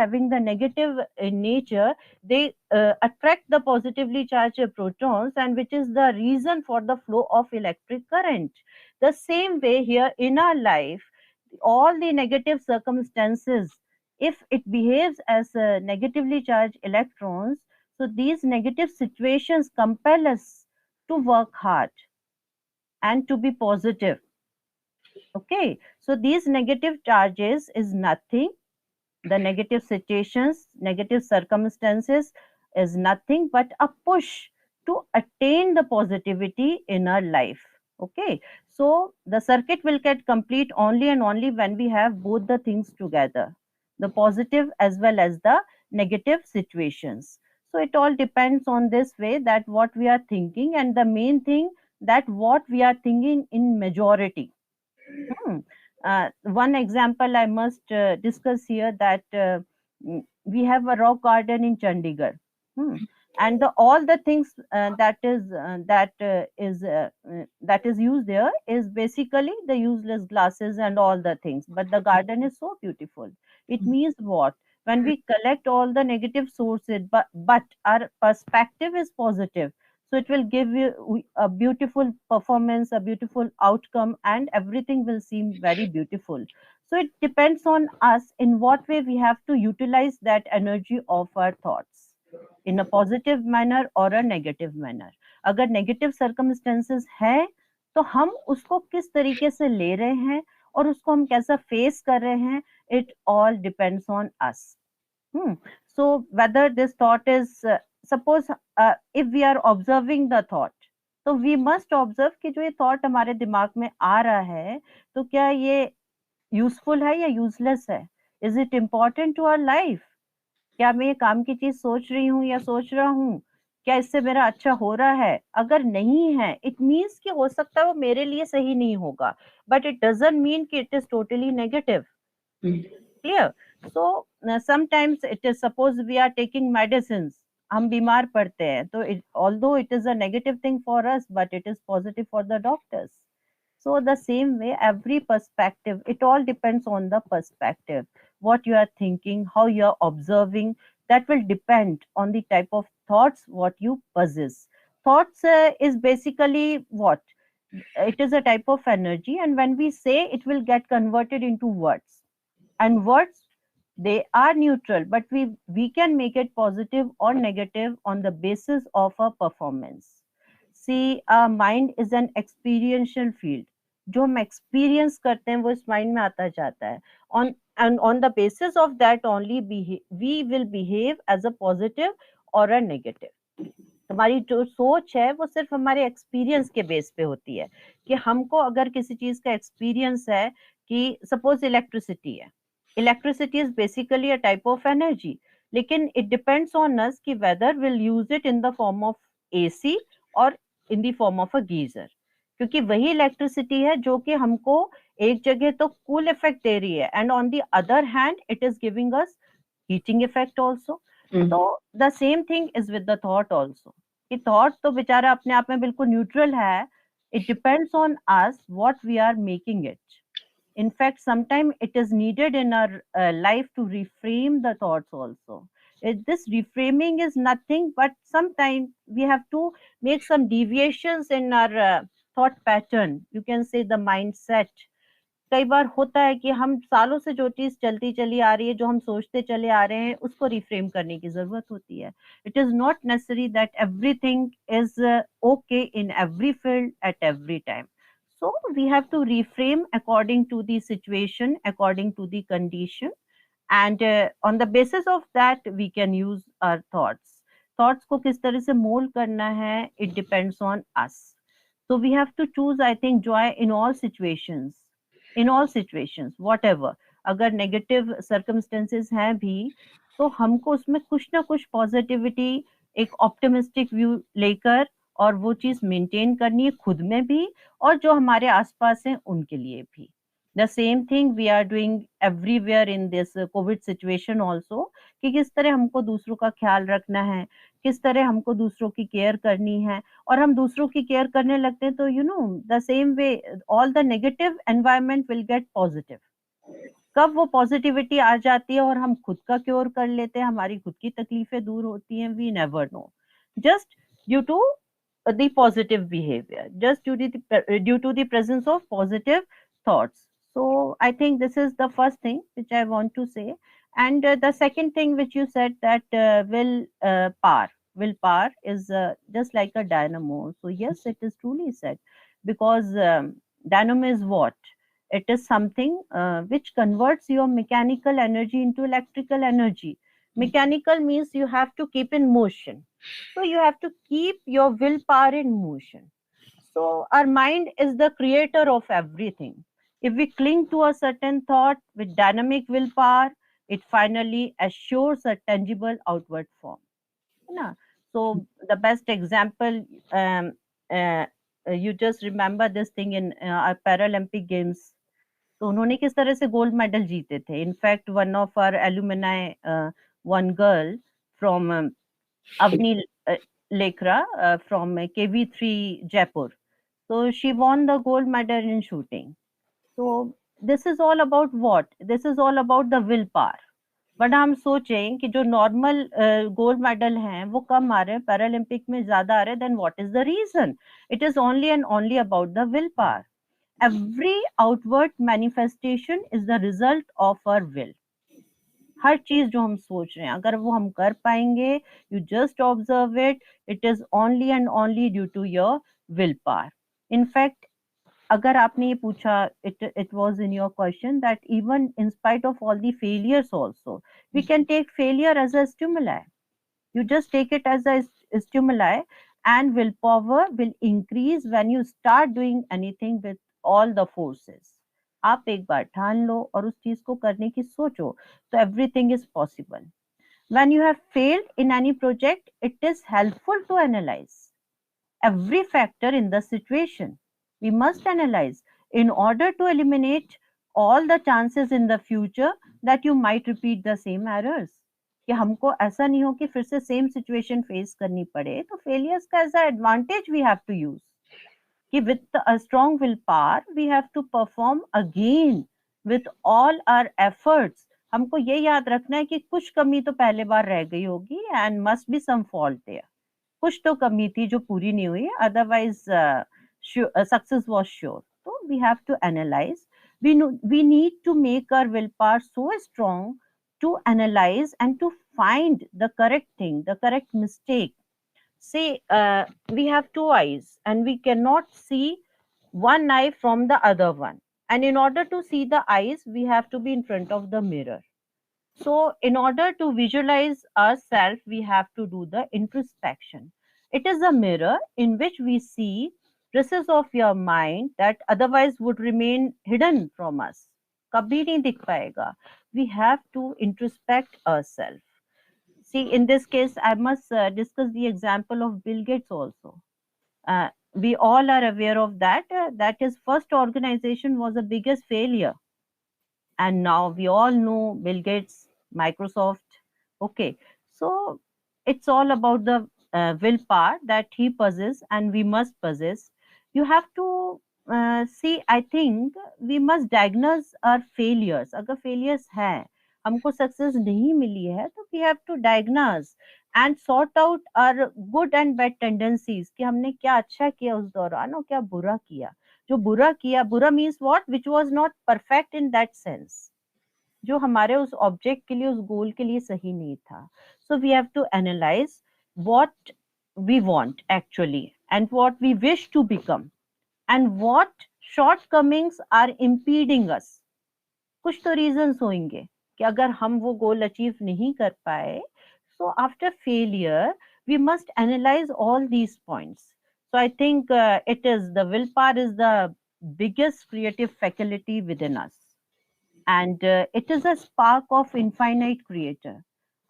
D: having the negative nature, they attract the positively charged protons, and which is the reason for the flow of electric current. The same way here in our life, all the negative circumstances if it behaves as negatively charged electrons, so these negative situations compel us to work hard and to be positive. Okay, so these negative charges is nothing, the negative situations, negative circumstances is nothing but a push to attain the positivity in our life. Okay, so the circuit will get complete only and only when we have both the things together, the positive as well as the negative situations. So it all depends on this way, that what we are thinking, and the main thing, that what we are thinking in majority. Hmm. One example I must discuss here, that we have a rock garden in Chandigarh. Hmm. And all the things that is used there is basically the useless glasses and all the things. But the garden is so beautiful. It means what? When we collect all the negative sources, but our perspective is positive, so it will give you a beautiful performance, a beautiful outcome, and everything will seem very beautiful. So it depends on us in what way we have to utilize that energy of our thoughts, in a positive manner or a negative manner. अगर negative circumstances है, तो हम उसको किस तरीके से ले रहे हैं और उसको हम कैसा face कर रहे हैं, it all depends on us. Hmm. So whether this thought is, suppose if we are observing the thought, तो we must observe कि जो ये thought हमारे दिमाग में आ रहा है, तो क्या ये useful है या useless है? Is it important to our life? क्या मैं ये काम की चीज सोच रही हूँ या सोच रहा हूँ, क्या इससे मेरा अच्छा हो रहा है? अगर नहीं है, it means कि हो सकता है वो मेरे लिए सही नहीं होगा, but it doesn't mean कि it is totally negative. Clear? So sometimes it is, suppose we are taking medicines, हम बीमार पड़ते हैं, तो although it is a negative thing for us, but it is positive for the doctors. So the same way, every perspective, it all depends on the perspective, what you are thinking, how you are observing. That will depend on the type of thoughts what you possess. Thoughts is basically what? It is a type of energy, and when we say, it will get converted into words. And words, they are neutral, but we can make it positive or negative on the basis of a performance. See, our mind is an experiential field. जो हम experience करते हैं वो इस mind में आता जाता है. On the basis of that only we will behave as a positive or a negative. हमारी जो सोच है वो सिर्फ हमारे एक्सपीरियंस के बेस पे होती है, कि हमको अगर किसी चीज का एक्सपीरियंस है, कि सपोज इलेक्ट्रिसिटी है, electricity is basically a type of energy, लेकिन इट डिपेंड्स ऑन अस कि whether will use it in the form of AC और in the form of a geyser, क्योंकि वही इलेक्ट्रिसिटी है जो कि हमको एक जगह तो कूल इफेक्ट दे रही है, and on the other hand it is giving us heating effect also. तो the same thing is with the thought also, कि थॉट तो बेचारा अपने आप में बिल्कुल न्यूट्रल है. It depends on us what we are making it. In fact, sometimes it is needed in our life to reframe the thoughts also. This reframing is nothing but sometimes we have to make some deviations in our thought pattern. You can say the mindset. कई बार होता है कि हम सालों से जो चीज चलती चली आ रही है, जो हम सोचते चले आ रहे हैं, उसको रिफ्रेम करने की जरूरत होती है. It is not necessary that everything is okay in every field at every time. So we have to reframe according to the situation, according to the condition, and on the basis of that we can use our thoughts. Thoughts को किस तरह से mold करना है, it depends on us. So we have to choose, I think, joy in all situations. In all situations, whatever. अगर negative circumstances हैं भी, तो हमको उसमें कुछ ना कुछ positivity, एक optimistic view लेकर, और वो चीज मेंटेन करनी है खुद में भी और जो हमारे आसपास हैं उनके लिए भी. The same thing we are doing everywhere in this COVID situation also, कि किस तरह हमको दूसरों का ख्याल रखना है, किस तरह हमको दूसरों की केयर करनी है. और हम दूसरों की केयर करने लगते हैं तो you know the same way all the negative environment will get positive. कब वो पॉजिटिविटी आ जाती है और हम खुद का क्योर कर लेते हैं, हमारी खुद की तकलीफें दूर होती हैं, we never know. Just due to the positive behavior, just due to the presence of positive thoughts. So I think this is the first thing which I want to say. And the second thing which you said, that willpower is just like a dynamo. So yes, it is truly said, because dynamo is what? It is something which converts your mechanical energy into electrical energy. Mechanical means you have to keep in motion. So you have to keep your willpower in motion. So our mind is the creator of everything. If we cling to a certain thought with dynamic willpower, it finally assures a tangible outward form. है ना? So the best example, um, uh, you just remember this thing in our Paralympic Games. तो उन्होंने किस तरह से gold medal जीते थे. In fact one of our alumni, one girl from Avni Lekra from KV3 Jaipur. So she won the gold medal in shooting. So this is all about what? This is all about the willpower. But हम सोचें कि जो normal gold medal हैं वो कम आ रहे हैं, Paralympic में ज्यादा आ रहे हैं, then what is the reason? It is only and only about the will power. Every outward manifestation is the result of our will. हर चीज जो हम सोच रहे हैं अगर वो हम कर पाएंगे, you just observe it, it is only and only due to your willpower. In fact अगर आपने ये पूछा, it was in your question that even in spite of all the failures also, we can take failure as a stimuli. You just take it as a stimuli, and willpower will increase when you start doing anything with all the forces. आप एक बार ठान लो और उस चीज को करने की सोचो, तो everything is possible. When you have failed in any project, it is helpful to analyze every factor in the situation. We must analyze in order to eliminate all the chances in the future that you might repeat the same errors. कि हमको ऐसा नहीं हो कि फिर से same situation face करनी पड़े. तो फेलियर्स का as a advantage we have to use कि with a strong will power we have to perform again with all our efforts. हमको ये याद रखना है कि कुछ कमी तो पहले बार रह गई होगी and must be some fault there. कुछ तो कमी थी जो पूरी नहीं हुई, otherwise success was sure. So we have to analyse. we need to make our willpower so strong to analyze and to find the correct thing, the correct mistake. Say we have two eyes and we cannot see one eye from the other one, and in order to see the eyes we have to be in front of the mirror. So, in order to visualize ourselves, we have to do the introspection. It is a mirror in which we see traces of your mind that otherwise would remain hidden from us. कभी नहीं दिख पाएगा. We have to introspect ourselves. See, in this case, I must discuss the example of Bill Gates also. We all are aware of that. That his first organization was the biggest failure, and now we all know Bill Gates, Microsoft. Okay, so it's all about the willpower that he possesses and we must possess. You have to see, I think we must diagnose our failures. अगर failures हैं, हमको success नहीं मिली है, तो we have to diagnose and sort out our good and bad tendencies कि हमने क्या अच्छा किया उस दौरान और क्या बुरा किया. जो बुरा किया, बुरा means what, which was not perfect in that sense, जो हमारे उस ऑब्जेक्ट के लिए, उस गोल के लिए सही नहीं था. So we have to analyse what we want actually and what we wish to become and what shortcomings are impeding us. कुछ तो रीजंस होंगे कि अगर हम वो गोल अचीव नहीं कर पाए. So after failure we must analyse all these points. So I think it is the willpower is the biggest creative faculty within us, and it is a spark of infinite creator.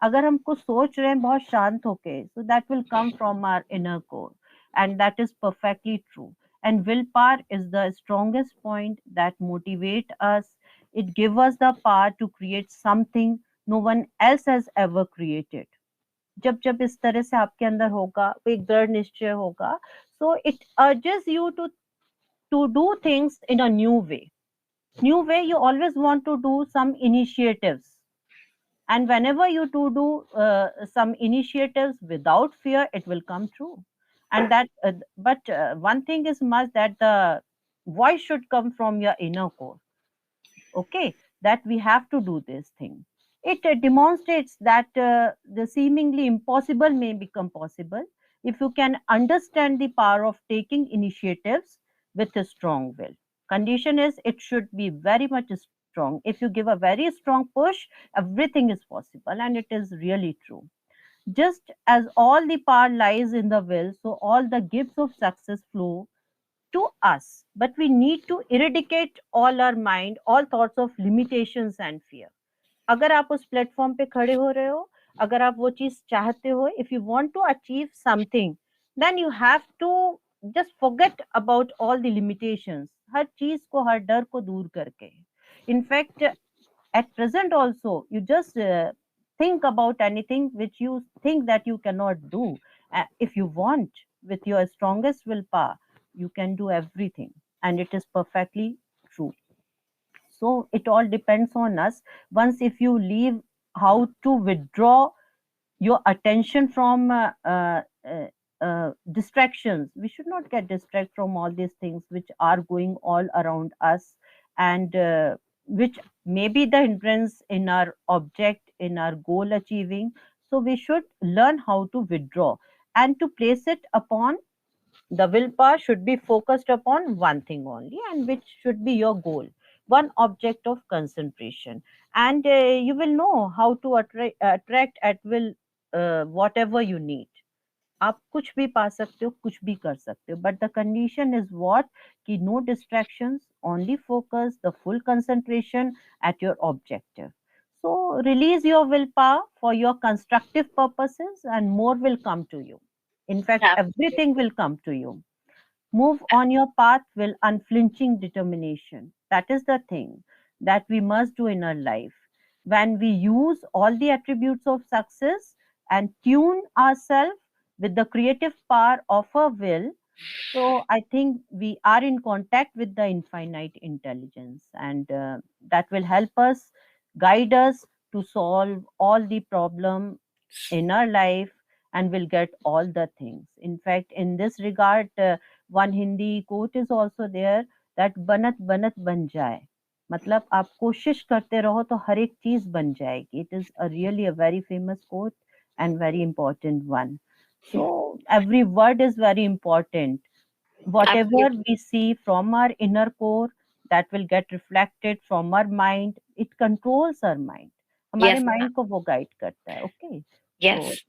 D: अगर हम कुछ सोच रहे हैं बहुत शांत होके, so that will come from our inner core, and that is perfectly true. And willpower is the strongest point that motivate us. It gives us the power to create something no one else has ever created. जब जब इस तरह से आपके अंदर होगा, एक दृढ़ निश्चय होगा, so it urges you to do things in a new way. New way, you always want to do some initiatives, and whenever you do some initiatives without fear, it will come true. And that but one thing is must, that the voice should come from your inner core. Okay, that we have to do this thing. It demonstrates that the seemingly impossible may become possible if you can understand the power of taking initiatives with a strong will. Condition is it should be very much strong. If you give a very strong push, everything is possible, and it is really true. Just as all the power lies in the will, so all the gifts of success flow to us. But we need to eradicate all our mind, all thoughts of limitations and fear. अगर आप उस platform पे खड़े हो रहे हो, अगर आप वो चीज चाहते हो, if you want to achieve something, then you have to just forget about all the limitations. हर चीज को, हर डर को दूर करके. In fact, at present also, you just think about anything which you think that you cannot do. If you want, with your strongest willpower, you can do everything, and it is perfectly true. So it all depends on us. Once if you leave how to withdraw your attention from distractions, we should not get distracted from all these things which are going all around us, and which may be the hindrance in our object, in our goal achieving. So we should learn how to withdraw and to place it upon the willpower should be focused upon one thing only, and which should be your goal, one object of concentration. And you will know how to attract at will whatever you need. आप कुछ भी पा सकते हो, कुछ भी कर सकते हो, but the condition is what, कि no distractions, only focus, the full concentration at your objective. So release your willpower for your constructive purposes, and more will come to you. In fact,
A: Absolutely.
D: everything will come to you. Move on your path with unflinching determination. That is the thing that we must do in our life. When we use all the attributes of success and tune ourselves with the creative power of our will, so I think we are in contact with the infinite intelligence, and that will help us, guide us to solve all the problem in our life, and will get all the things. In fact, in this regard, one Hindi quote is also there that banat banat ban jaye. मतलब आप कोशिश करते रहो तो हर एक चीज बन जाएगी. It is a really a very famous quote and very important one. So every word is very important. Whatever
A: Absolutely.
D: we see from our inner core, that will get reflected from our mind. It controls our mind. हमारे
A: Yes, ma'am.
D: mind को वो guide करता है. Okay. So
A: Yes.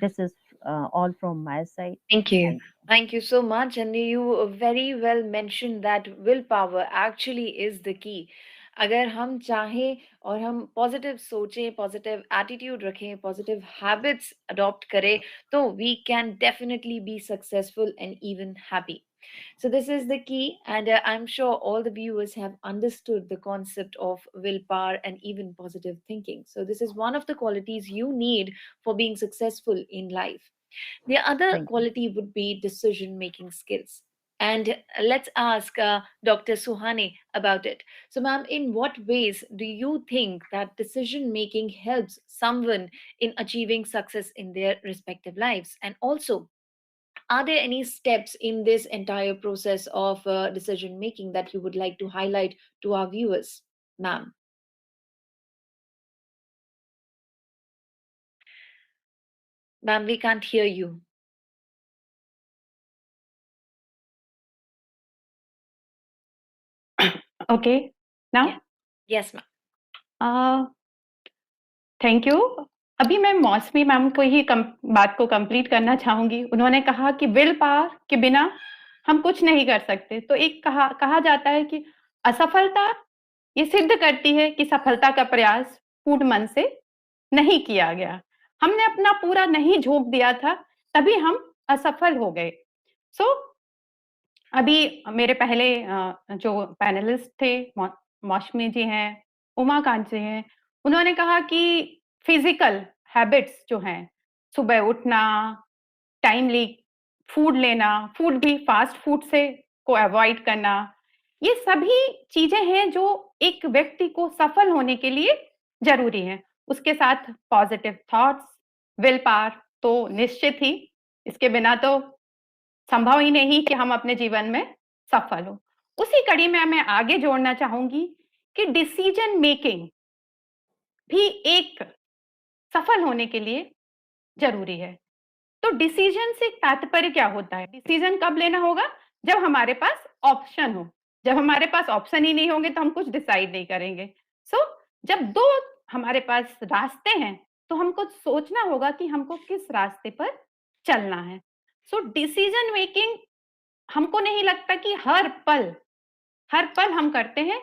D: this is all from my side.
A: Thank you.
D: Thank you.
A: Thank you so much. And you very well mentioned that willpower actually is the key. अगर हम चाहें और हम positive सोचें, पॉजिटिव एटीट्यूड रखें, positive habits adopt करें, तो we can definitely be successful and even happy. So, this is the key, and I'm sure all the viewers have understood the concept of willpower and even positive thinking. So, this is one of the qualities you need for being successful in life. The other
D: Thank you.
A: quality would be decision making skills. And let's ask Dr. Suhane about it. So, ma'am, in what ways do you think that decision making helps someone in achieving success in their respective lives? And also, are there any steps in this entire process of decision making that you would like to highlight to our viewers, ma'am? Ma'am, we can't hear you.
E: Okay,
A: Yeah.
E: now,
A: Yes, ma'am.
E: Thank you. अभी मैं मौसमी ma'am को ही बात को complete करना चाहूंगी. उन्होंने कहा कि विल पावर के बिना हम कुछ नहीं कर सकते. तो एक कहा जाता है कि असफलता ये सिद्ध करती है कि सफलता का प्रयास पूर्ण मन से नहीं किया गया. हमने अपना पूरा नहीं झोंक दिया था, तभी हम असफल हो गए. सो अभी मेरे पहले जो पैनलिस्ट थे, मौसमी जी हैं, उमाकांत जी हैं, उन्होंने कहा कि फिजिकल हैबिट्स जो हैं, सुबह उठना, टाइमली फूड लेना, फूड भी फास्ट फूड से को अवॉइड करना, ये सभी चीजें हैं जो एक व्यक्ति को सफल होने के लिए जरूरी हैं. उसके साथ पॉजिटिव थॉट्स, विल पावर तो निश्चित ही, इसके बिना तो संभव ही नहीं कि हम अपने जीवन में सफल हो. उसी कड़ी में मैं आगे जोड़ना चाहूंगी कि डिसीजन मेकिंग भी एक सफल होने के लिए जरूरी है। तो डिसीजन से तात्पर्य क्या होता है? डिसीजन कब लेना होगा? जब हमारे पास ऑप्शन हो। जब हमारे पास ऑप्शन ही नहीं होंगे तो हम कुछ डिसाइड नहीं करेंगे। सो जब दो हमारे पास रास्ते हैं तो हमको सोचना होगा कि हमको किस रास्ते पर चलना है। सो डिसीजन मेकिंग हमको नहीं लगता कि हर पल हम करते हैं,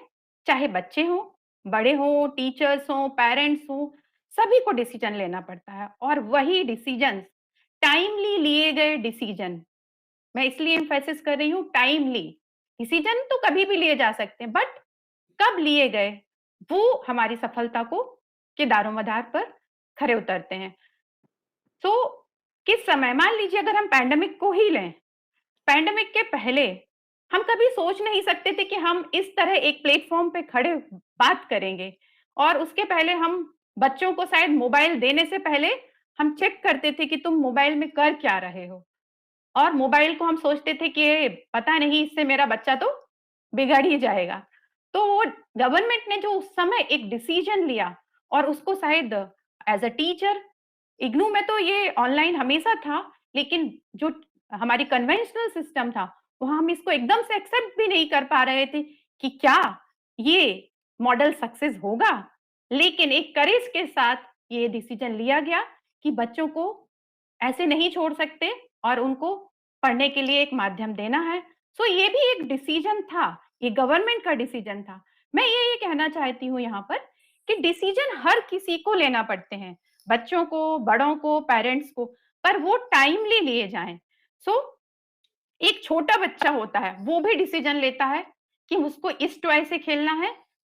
E: चाहे बच्चे हों, बड़े हों, टीचर्स हों, पेरेंट्स हों, सभी को डिसीजन लेना पड़ता है। और वही डिसीजन, टाइमली लिए गए डिसीजन, मैं इसलिए एम्फेसिस कर रही हूँ टाइमली। डिसीजन तो कभी भी लिए जा सकते हैं, बट कब लिए गए वो हमारी सफलता को के दारोमदार पर खरे उतरते हैं। तो किस समय, मान लीजिए अगर हम पैंडेमिक को ही लें, पैंडेमिक के पहले हम कभी सोच नहीं सकते थे कि हम इस तरह एक प्लेटफॉर्म पे खड़े बात करेंगे। और उसके पहले हम बच्चों को शायद मोबाइल देने से पहले हम चेक करते थे कि तुम मोबाइल में कर क्या रहे हो। और मोबाइल को हम सोचते थे कि ये पता नहीं, इससे मेरा बच्चा तो बिगड़ ही जाएगा। तो वो गवर्नमेंट ने जो उस समय एक डिसीजन लिया, और उसको शायद एज अ टीचर, इग्नू में तो ये ऑनलाइन हमेशा था, लेकिन जो हमारी कन्वेंशनल सिस्टम था वहां हम इसको एकदम से एक्सेप्ट भी नहीं कर पा रहे थे कि क्या ये मॉडल सक्सेस होगा। लेकिन एक करेज के साथ ये डिसीजन लिया गया कि बच्चों को ऐसे नहीं छोड़ सकते और उनको पढ़ने के लिए एक माध्यम देना है। सो ये भी एक डिसीजन था, ये गवर्नमेंट का डिसीजन था। मैं ये कहना चाहती हूँ यहाँ पर कि डिसीजन हर किसी को लेना पड़ते हैं, बच्चों को, बड़ों को, पेरेंट्स को, पर वो टाइमली लिए जाएं। सो एक छोटा बच्चा होता है, वो भी डिसीजन लेता है कि उसको इस टॉय से खेलना है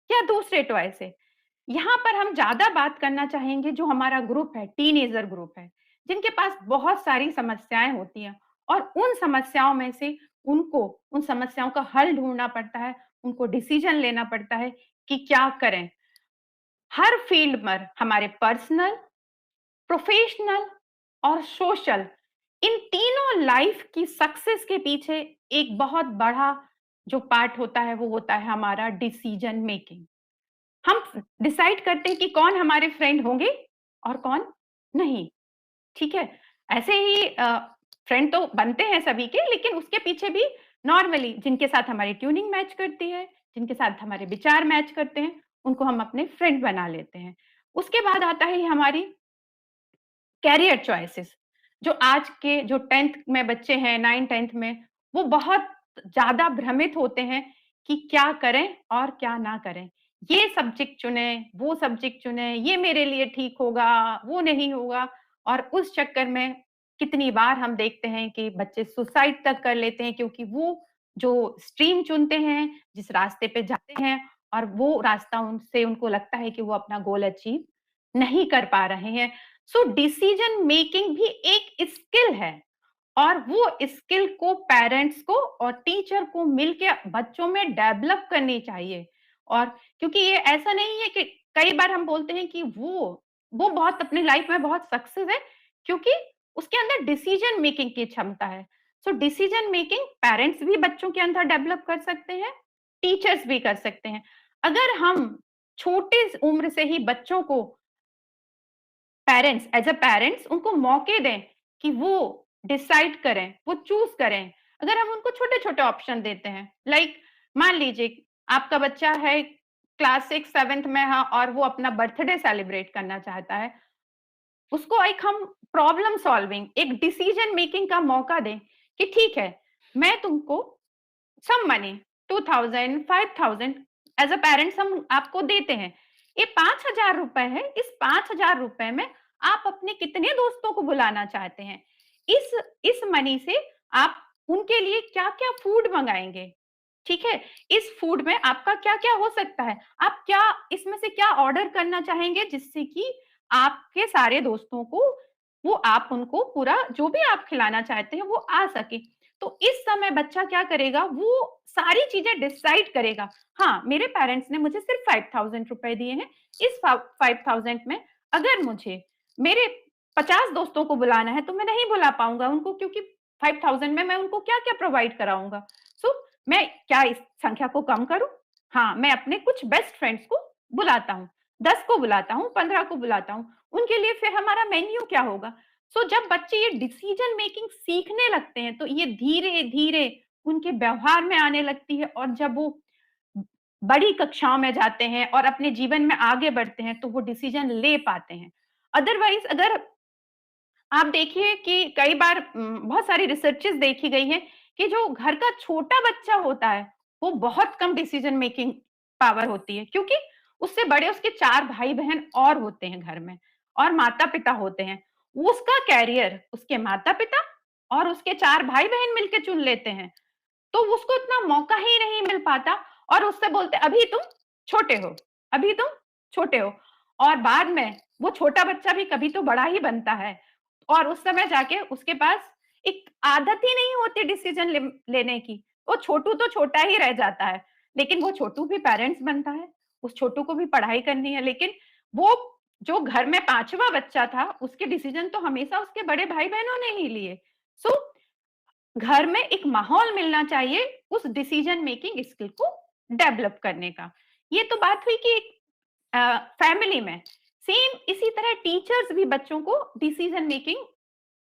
E: या दूसरे टॉय से। यहाँ पर हम ज्यादा बात करना चाहेंगे जो हमारा ग्रुप है, टीनेजर ग्रुप है, जिनके पास बहुत सारी समस्याएं होती हैं, और उन समस्याओं में से उनको उन समस्याओं का हल ढूंढना पड़ता है, उनको डिसीजन लेना पड़ता है कि क्या करें। हर फील्ड पर हमारे पर्सनल, प्रोफेशनल और सोशल, इन तीनों लाइफ की सक्सेस के पीछे एक बहुत बड़ा जो पार्ट होता है वो होता है हमारा डिसीजन मेकिंग। हम डिसाइड करते हैं कि कौन हमारे फ्रेंड होंगे और कौन नहीं। ठीक है, ऐसे ही फ्रेंड तो बनते हैं सभी के, लेकिन उसके पीछे भी नॉर्मली जिनके साथ हमारी ट्यूनिंग मैच करती है, जिनके साथ हमारे विचार मैच करते हैं, उनको हम अपने फ्रेंड बना लेते हैं। उसके बाद आता है हमारी कैरियर चॉइसेस। जो आज के जो 10th में बच्चे हैं, 9th-10th में, वो बहुत ज्यादा भ्रमित होते हैं कि क्या करें और क्या ना करें। ये सब्जेक्ट चुने, वो सब्जेक्ट चुने, ये मेरे लिए ठीक होगा, वो नहीं होगा। और उस चक्कर में कितनी बार हम देखते हैं कि बच्चे सुसाइड तक कर लेते हैं, क्योंकि वो जो स्ट्रीम चुनते हैं, जिस रास्ते पे जाते हैं, और वो रास्ता उनसे उनको लगता है कि वो अपना गोल अचीव नहीं कर पा रहे हैं। सो डिसीजन मेकिंग भी एक स्किल है, और वो स्किल को पेरेंट्स को और टीचर को मिलके बच्चों में डेवलप करनी चाहिए। और क्योंकि ये ऐसा नहीं है कि कई बार हम बोलते हैं कि वो बहुत अपनी लाइफ में बहुत सक्सेस है क्योंकि उसके अंदर डिसीजन मेकिंग की क्षमता है। सो डिसीजन मेकिंग पेरेंट्स भी बच्चों के अंदर डेवलप कर सकते हैं, टीचर्स भी कर सकते हैं। अगर हम छोटे उम्र से ही बच्चों को पेरेंट्स एज अ पेरेंट्स उनको मौके दें कि वो डिसाइड करें, वो चूज करें। अगर हम उनको छोटे छोटे ऑप्शन देते हैं, लाइक मान लीजिए आपका बच्चा है क्लास 6-7 में है और वो अपना बर्थडे सेलिब्रेट करना चाहता है, उसको एक हम प्रॉब्लम सॉल्विंग, एक डिसीजन मेकिंग का मौका दें कि ठीक है, मैं तुमको some money 2000 5000 as a parents हम आपको देते हैं। ये 5000 रुपए है, इस 5000 रुपए में आप अपने कितने दोस्तों को बुलाना चाहते हैं, इस मनी से आप उनके लिए क्या क्या फूड मंगाएंगे। ठीक है, इस फूड में आपका क्या क्या हो सकता है, आप क्या इसमें से क्या ऑर्डर करना चाहेंगे जिससे कि आपके सारे दोस्तों को वो आप उनको पूरा जो भी आप खिलाना चाहते हैं वो आ सके। तो इस समय बच्चा क्या करेगा, वो सारी चीजें डिसाइड करेगा। हाँ, मेरे पेरेंट्स ने मुझे सिर्फ 5000 रुपए दिए हैं, इस 5000 में अगर मुझे मेरे 50 दोस्तों को बुलाना है तो मैं नहीं बुला पाऊंगा उनको, क्योंकि 5000 में मैं उनको क्या क्या प्रोवाइड कराऊंगा। सो मैं क्या इस संख्या को कम करूं? हाँ, मैं अपने कुछ बेस्ट फ्रेंड्स को बुलाता हूँ। 10 को बुलाता हूँ, 15 को बुलाता हूँ, उनके लिए फिर हमारा मेन्यू क्या होगा? सो जब बच्चे ये डिसीजन मेकिंग सीखने लगते हैं तो ये धीरे धीरे उनके व्यवहार में आने लगती है, और जब वो बड़ी कक्षाओं में जाते हैं और अपने जीवन में आगे बढ़ते हैं तो वो डिसीजन ले पाते हैं। अदरवाइज अगर आप देखिए कि कई बार बहुत सारी रिसर्चेस देखी गई हैं कि जो घर का छोटा बच्चा होता है वो बहुत कम डिसीजन मेकिंग पावर होती है, क्योंकि उससे बड़े उसके 4 भाई बहन और होते हैं घर में, और माता पिता होते हैं। उसका कैरियर उसके माता पिता और उसके 4 भाई बहन मिलकर चुन लेते हैं, तो उसको इतना मौका ही नहीं मिल पाता, और उससे बोलते अभी तुम छोटे हो, अभी तुम छोटे हो। और बाद में वो छोटा बच्चा भी कभी तो बड़ा ही बनता है, और उस समय जाके उसके पास एक आदत ही नहीं होती डिसीजन लेने की। वो छोटू तो छोटा ही रह जाता है, लेकिन वो छोटू भी पेरेंट्स बनता है, उस छोटू को भी पढ़ाई करनी है, लेकिन वो जो घर में 5वां बच्चा था उसके डिसीजन तो हमेशा उसके बड़े भाई बहनों ने ही लिए। सो घर में एक माहौल मिलना चाहिए उस डिसीजन मेकिंग स्किल को डेवलप करने का। ये तो बात हुई कि फैमिली में। सेम इसी तरह टीचर्स भी बच्चों को डिसीजन मेकिंग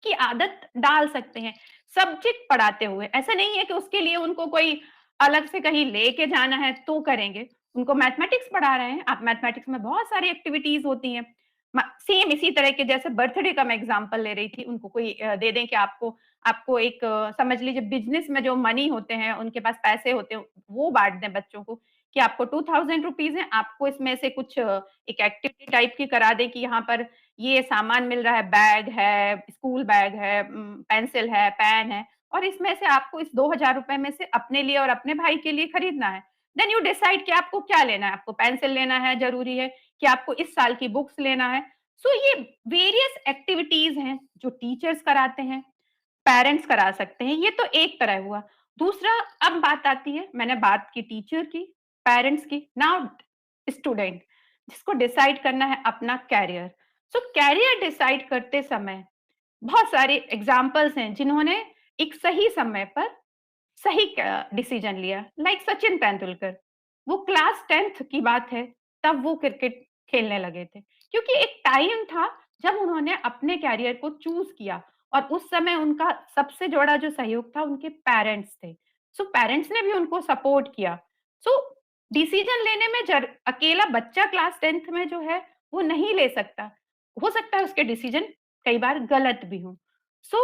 E: की आदत डाल सकते हैं सब्जेक्ट पढ़ाते हुए। ऐसा नहीं है कि उसके लिए उनको कोई अलग से कहीं लेके जाना है तो करेंगे। उनको मैथमेटिक्स पढ़ा रहे हैं, आप मैथमेटिक्स में बहुत सारी एक्टिविटीज होती हैं। सेम इसी तरह के, जैसे बर्थडे का मैं एग्जांपल ले रही थी, उनको कोई दे दें कि आपको आपको एक समझ लीजिए बिजनेस में जो मनी होते हैं, उनके पास पैसे होते हैं, वो बांट दें बच्चों को कि आपको 2000 रुपीज है, आपको इसमें से कुछ एक एक्टिविटी टाइप की करा दें कि यहाँ पर ये सामान मिल रहा है, बैग है, स्कूल बैग है, पेंसिल है, पेन है, और इसमें से आपको इस 2000 रुपए में से अपने लिए और अपने भाई के लिए खरीदना है। देन यू डिसाइड कि आपको क्या लेना है, आपको पेंसिल लेना है जरूरी है कि आपको इस साल की बुक्स लेना है। सो ये वेरियस एक्टिविटीज हैं जो टीचर्स कराते हैं, पेरेंट्स करा सकते हैं। ये तो एक तरह हुआ। दूसरा, अब बात आती है, मैंने बात की टीचर की, पेरेंट्स की, नाउ स्टूडेंट जिसको डिसाइड करना है अपना कैरियर। सो कैरियर डिसाइड करते समय बहुत सारे एग्जाम्पल्स हैं जिन्होंने एक सही समय पर सही डिसीजन लिया, लाइक सचिन तेंदुलकर। वो क्लास 10th की बात है, तब वो क्रिकेट खेलने लगे थे, क्योंकि एक टाइम था जब उन्होंने अपने कैरियर को चूज किया, और उस समय उनका सबसे बड़ा जो सहयोग था उनके पेरेंट्स थे। सो पेरेंट्स ने भी उनको सपोर्ट किया। सो डिसीजन लेने में अकेला बच्चा क्लास 10th में जो है वो नहीं ले सकता, हो सकता है उसके डिसीजन कई बार गलत भी हो। सो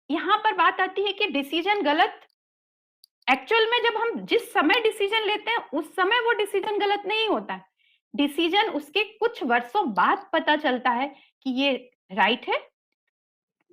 E: यहाँ पर बात आती है कि डिसीजन गलत, एक्चुअल में जब हम जिस समय डिसीजन लेते हैं उस समय वो डिसीजन गलत नहीं होता है। डिसीजन उसके कुछ वर्षों बाद पता चलता है कि ये राइट है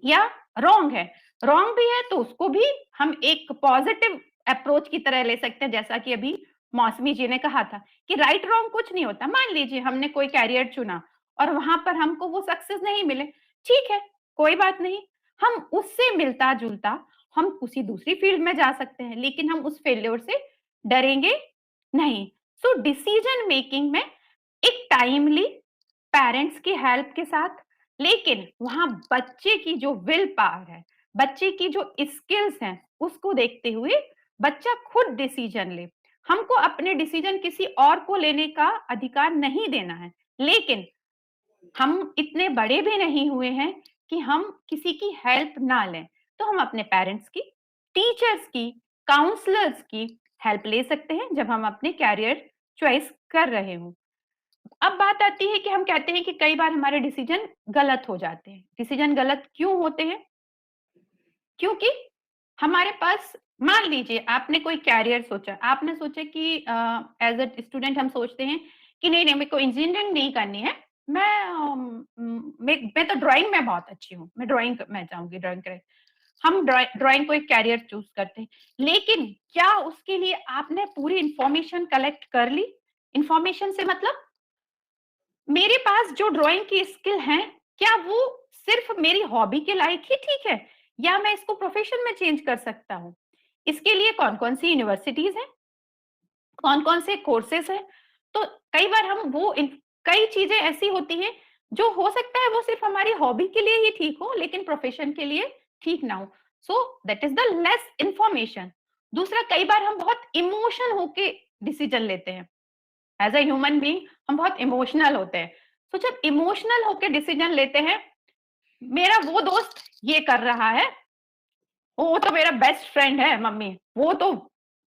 E: या रॉन्ग है। रॉन्ग भी है तो उसको भी हम एक पॉजिटिव अप्रोच की तरह ले सकते हैं, जैसा कि अभी मौसमी जी ने कहा था कि राइट रॉन्ग कुछ नहीं होता। मान लीजिए हमने कोई कैरियर चुना और वहां पर हमको वो सक्सेस नहीं मिले, ठीक है, कोई बात नहीं, हम उससे मिलता जुलता हम उसी दूसरी फील्ड में जा सकते हैं, लेकिन हम उस फेल्योर से डरेंगे नहीं। सो डिसीजन मेकिंग में एक टाइमली पेरेंट्स की हेल्प के साथ, लेकिन वहां बच्चे की जो विल पावर है, बच्चे की जो स्किल्स हैं, उसको देखते हुए बच्चा खुद डिसीजन ले। हमको अपने डिसीजन किसी और को लेने का अधिकार नहीं देना है, लेकिन हम इतने बड़े भी नहीं हुए हैं कि हम किसी की हेल्प ना लें। तो हम अपने पेरेंट्स की, टीचर्स की, काउंसलर्स की हेल्प ले सकते हैं जब हम अपने कैरियर चॉइस कर रहे हों। अब बात आती है कि हम कहते हैं कि कई बार हमारे डिसीजन गलत हो जाते हैं। डिसीजन गलत क्यों होते हैं? क्योंकि हमारे पास, मान लीजिए आपने कोई कैरियर सोचा, आपने सोचा कि एज अ स्टूडेंट हम सोचते हैं कि नहीं नहीं मेरे को इंजीनियरिंग नहीं करनी है, मैं तो ड्राइंग में बहुत अच्छी हूँ, मैं ड्राइंग में जाऊंगी, ड्राइंग करें। हम ड्राइंग को एक कैरियर चूज करते हैं, लेकिन क्या उसके लिए आपने पूरी इंफॉर्मेशन कलेक्ट कर ली? इंफॉर्मेशन से मतलब मेरे पास जो ड्राइंग की स्किल है, क्या वो सिर्फ मेरी हॉबी के लायक ही ठीक है, या मैं इसको प्रोफेशन में चेंज कर सकता हूँ? इसके लिए कौन कौन सी यूनिवर्सिटीज हैं, कौन कौन से कोर्सेस हैं? तो कई बार हम वो कई चीजें ऐसी होती हैं जो हो सकता है वो सिर्फ हमारी हॉबी के लिए ही ठीक हो, लेकिन प्रोफेशन के लिए ठीक ना हो। सो that is the less information. दूसरा, कई बार हम बहुत इमोशन होके डिसीजन लेते हैं। एज अ ह्यूमन बीइंग हम बहुत इमोशनल होते हैं। तो जब इमोशनल होकर डिसीजन लेते हैं, मेरा वो दोस्त ये कर रहा है, वो तो मेरा बेस्ट फ्रेंड है मम्मी, वो तो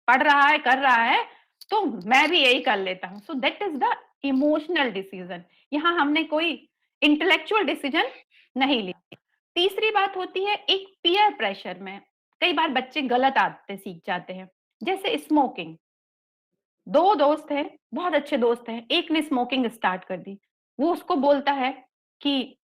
E: पढ़ रहा है, कर रहा है, तो मैं भी यही कर लेता हूँ। सो that is the emotional decision. यहाँ हमने कोई इंटेलेक्चुअल डिसीजन नहीं लिया। तीसरी बात होती है एक पीयर प्रेशर में कई बार बच्चे गलत आदतें सीख जाते हैं, जैसे स्मोकिंग। दो दोस्त हैं, बहुत अच्छे दोस्त हैं, एक ने स्मोकिंग स्टार्ट कर दी, वो उसको बोलता है कि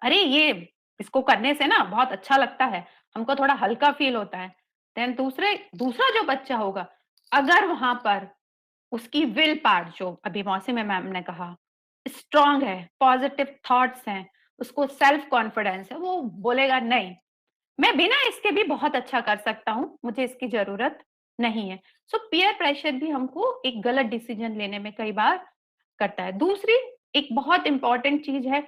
E: अरे ये इसको करने से ना बहुत अच्छा लगता है, हमको थोड़ा हल्का फील होता है। देन दूसरा जो बच्चा होगा, अगर वहां पर उसकी विल पावर, जो अभी मौसम मैम ने कहा, स्ट्रांग है, पॉजिटिव थॉट्स हैं, उसको सेल्फ कॉन्फिडेंस है, वो बोलेगा नहीं, मैं बिना इसके भी बहुत अच्छा कर सकता हूं, मुझे इसकी जरूरत नहीं है। सो पीयर प्रेशर भी हमको एक गलत डिसीजन लेने में कई बार करता है। दूसरी एक बहुत इंपॉर्टेंट चीज है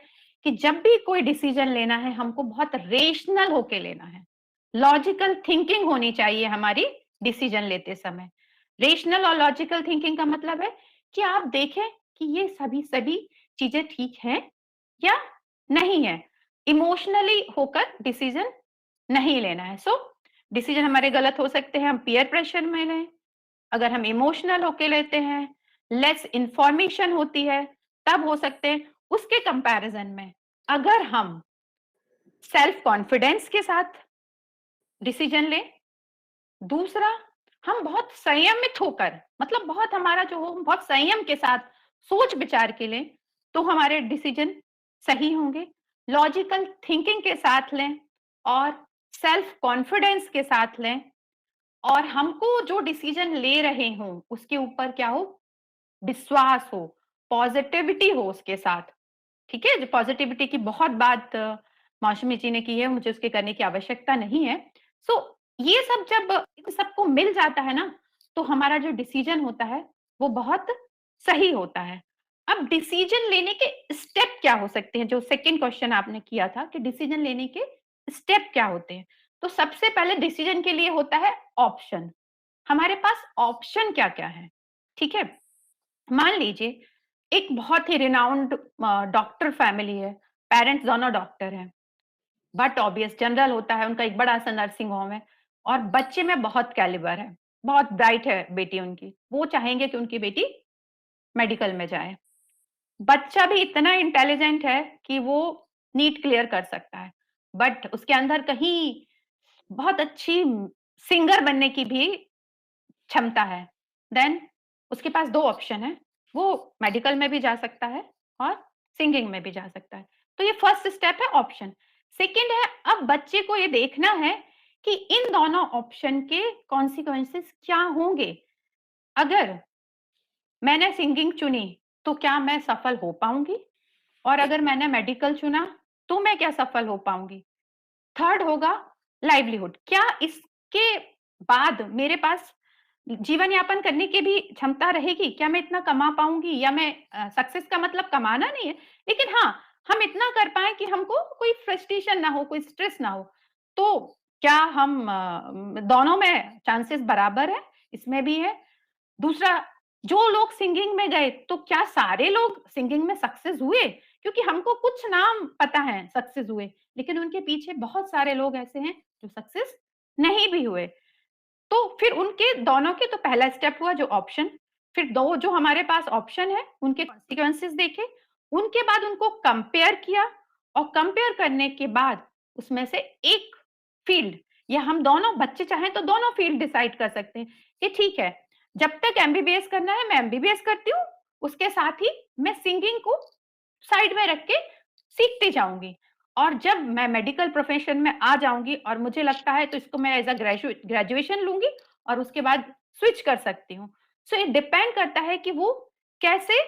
E: कि जब भी कोई डिसीजन लेना है, हमको बहुत रेशनल होके लेना है, लॉजिकल थिंकिंग होनी चाहिए हमारी डिसीजन लेते समय। रेशनल और लॉजिकल थिंकिंग का मतलब है कि आप देखें कि ये सभी चीजें ठीक हैं या नहीं है। इमोशनली होकर डिसीजन नहीं लेना है। सो डिसीजन हमारे गलत हो सकते हैं, हम पीयर प्रेशर में लें। अगर हम इमोशनल होके लेते हैं, लेस इंफॉर्मेशन होती है, तब हो सकते हैं। उसके कंपैरिजन में अगर हम सेल्फ कॉन्फिडेंस के साथ डिसीजन लें, दूसरा हम बहुत संयमित होकर, मतलब बहुत हमारा जो हो, बहुत संयम के साथ सोच विचार के लें, तो हमारे डिसीजन सही होंगे। लॉजिकल थिंकिंग के साथ लें और सेल्फ कॉन्फिडेंस के साथ लें, और हमको जो डिसीजन ले रहे हों उसके ऊपर क्या हो, विश्वास हो, पॉजिटिविटी हो उसके साथ। ठीक है, जो पॉजिटिविटी की बहुत बात मौसमी जी ने की है, मुझे उसके करने की आवश्यकता नहीं है। सो ये सब जब इन सबको मिल जाता है ना, तो हमारा जो डिसीजन होता है वो बहुत सही होता है। अब डिसीजन लेने के स्टेप क्या हो सकते हैं, जो सेकंड क्वेश्चन आपने किया था कि डिसीजन लेने के स्टेप क्या होते हैं, तो सबसे पहले डिसीजन के लिए होता है ऑप्शन। हमारे पास ऑप्शन क्या क्या है, ठीक है। मान लीजिए एक बहुत ही रिनाउंड डॉक्टर फैमिली है, पेरेंट्स दोनों डॉक्टर हैं, बट ऑब्वियस जनरल होता है, उनका एक बड़ा सा नर्सिंग होम है, और बच्चे में बहुत कैलिबर है, बहुत ब्राइट है बेटी उनकी, वो चाहेंगे कि उनकी बेटी मेडिकल में जाए। बच्चा भी इतना इंटेलिजेंट है कि वो नीट क्लियर कर सकता है, बट उसके अंदर कहीं बहुत अच्छी सिंगर बनने की भी क्षमता है। देन उसके पास दो ऑप्शन है, वो मेडिकल में भी जा सकता है और सिंगिंग में भी जा सकता है। तो ये फर्स्ट स्टेप है ऑप्शन। सेकंड है, अब बच्चे को ये देखना है कि इन दोनों ऑप्शन के कॉन्सिक्वेंसेस क्या होंगे। अगर मैंने सिंगिंग चुनी तो क्या मैं सफल हो पाऊंगी, और अगर मैंने मेडिकल चुना तो मैं क्या सफल हो पाऊंगी। थर्ड होगा लाइवलीहुड, क्या इसके बाद मेरे पास जीवन यापन करने की भी क्षमता रहेगी, क्या मैं इतना कमा पाऊंगी, या मैं सक्सेस का मतलब कमाना नहीं है, लेकिन हाँ हम इतना कर पाए कि हमको कोई फ्रस्ट्रेशन ना हो, कोई स्ट्रेस ना हो। तो क्या हम दोनों में चांसेस बराबर है, इसमें भी है। दूसरा, जो लोग सिंगिंग में गए तो क्या सारे लोग सिंगिंग में सक्सेस हुए, क्योंकि हमको कुछ नाम पता है सक्सेस हुए, लेकिन उनके पीछे बहुत सारे लोग ऐसे हैं जो सक्सेस नहीं भी हुए। तो फिर उनके दोनों के तो पहला स्टेप हुआ जो ऑप्शन, फिर दो जो हमारे पास ऑप्शन है उनके कॉन्सिक्वेंसेस देखे, उनके बाद उनको कंपेयर किया, और कंपेयर करने के बाद उसमें से एक फील्ड, या हम दोनों बच्चे चाहें तो दोनों फील्ड डिसाइड कर सकते हैं कि ठीक है, जब तक एमबीबीएस करना है मैं एमबीबीएस करती हूँ, उसके साथ ही मैं सिंगिंग को साइड में रख के सीखती जाऊंगी, और जब मैं मेडिकल प्रोफेशन में आ जाऊंगी और मुझे लगता है तो इसको मैं एज अ ग्रेजुएशन लूंगी और उसके बाद स्विच कर सकती हूँ। सो ये डिपेंड करता है कि वो कैसे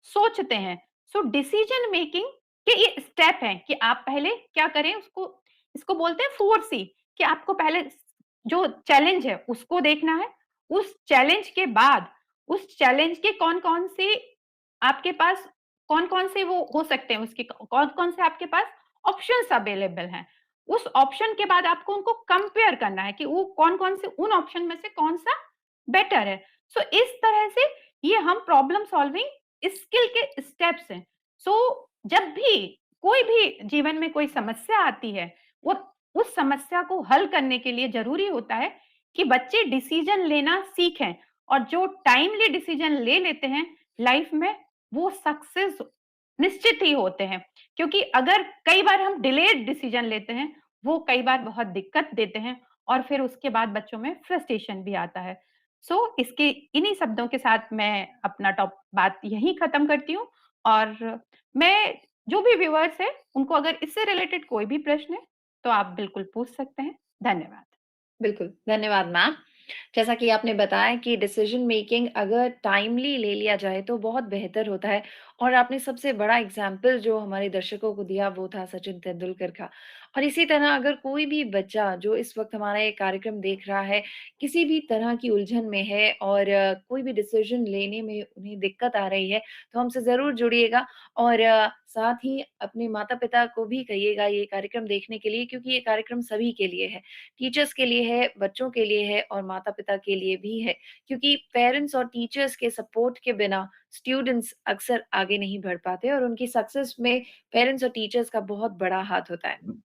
E: सोचते हैं। सो डिसीजन मेकिंग के ये स्टेप हैं कि आप पहले क्या करें, उसको इसको बोलते हैं 4C, कि आपको पहले जो चैलेंज है उसको देखना है, उस चैलेंज के बाद उस चैलेंज के कौन कौन से आपके पास, कौन कौन से वो हो सकते हैं, उसके कौन कौन से आपके पास ऑप्शंस अवेलेबल हैं, उस ऑप्शन के बाद आपको उनको कंपेयर करना है कि वो कौन कौन से उन ऑप्शन में से कौन सा बेटर है। सो इस तरह से ये हम प्रॉब्लम सॉल्विंग स्किल के स्टेप्स हैं। सो जब भी कोई भी जीवन में कोई समस्या आती है, वो उस समस्या को हल करने के लिए जरूरी होता है कि बच्चे डिसीजन लेना सीखें, और जो टाइमली डिसीजन ले लेते हैं लाइफ में, वो सक्सेस निश्चित ही होते हैं। क्योंकि अगर कई बार हम डिलेड डिसीजन लेते हैं, वो कई बार बहुत दिक्कत देते हैं, और फिर उसके बाद बच्चों में फ्रस्ट्रेशन भी आता है। सो इसके इन्हीं शब्दों के साथ मैं अपना बात यहीं खत्म करती हूँ, और मैं जो भी व्यूअर्स है उनको अगर इससे रिलेटेड कोई भी प्रश्न है तो आप बिल्कुल पूछ सकते हैं। धन्यवाद।
A: बिल्कुल, धन्यवाद मैम। जैसा कि आपने बताया कि डिसीजन मेकिंग अगर टाइमली ले लिया जाए तो बहुत बेहतर होता है, और आपने सबसे बड़ा एग्जाम्पल जो हमारे दर्शकों को दिया वो था सचिन तेंदुलकर का। और इसी तरह अगर कोई भी बच्चा जो इस वक्त हमारा ये कार्यक्रम देख रहा है, किसी भी तरह की उलझन में है और कोई भी डिसीजन लेने में उन्हें दिक्कत आ रही है, तो हमसे ज़रूर जुड़िएगा। और साथ ही अपने माता-पिता को भी कहिएगा ये कार्यक्रम देखने के लिए, क्योंकि ये कार्यक्रम सभी के लिए है। टीचर्स के लिए है, बच्चों के लिए है और माता-पिता के लिए भी है, क्योंकि पेरेंट्स और टीचर्स के सपोर्ट के बिना स्टूडेंट्स अक्सर आगे नहीं बढ़ पाते, और उनकी सक्सेस में पेरेंट्स और टीचर्स का बहुत बड़ा हाथ होता है।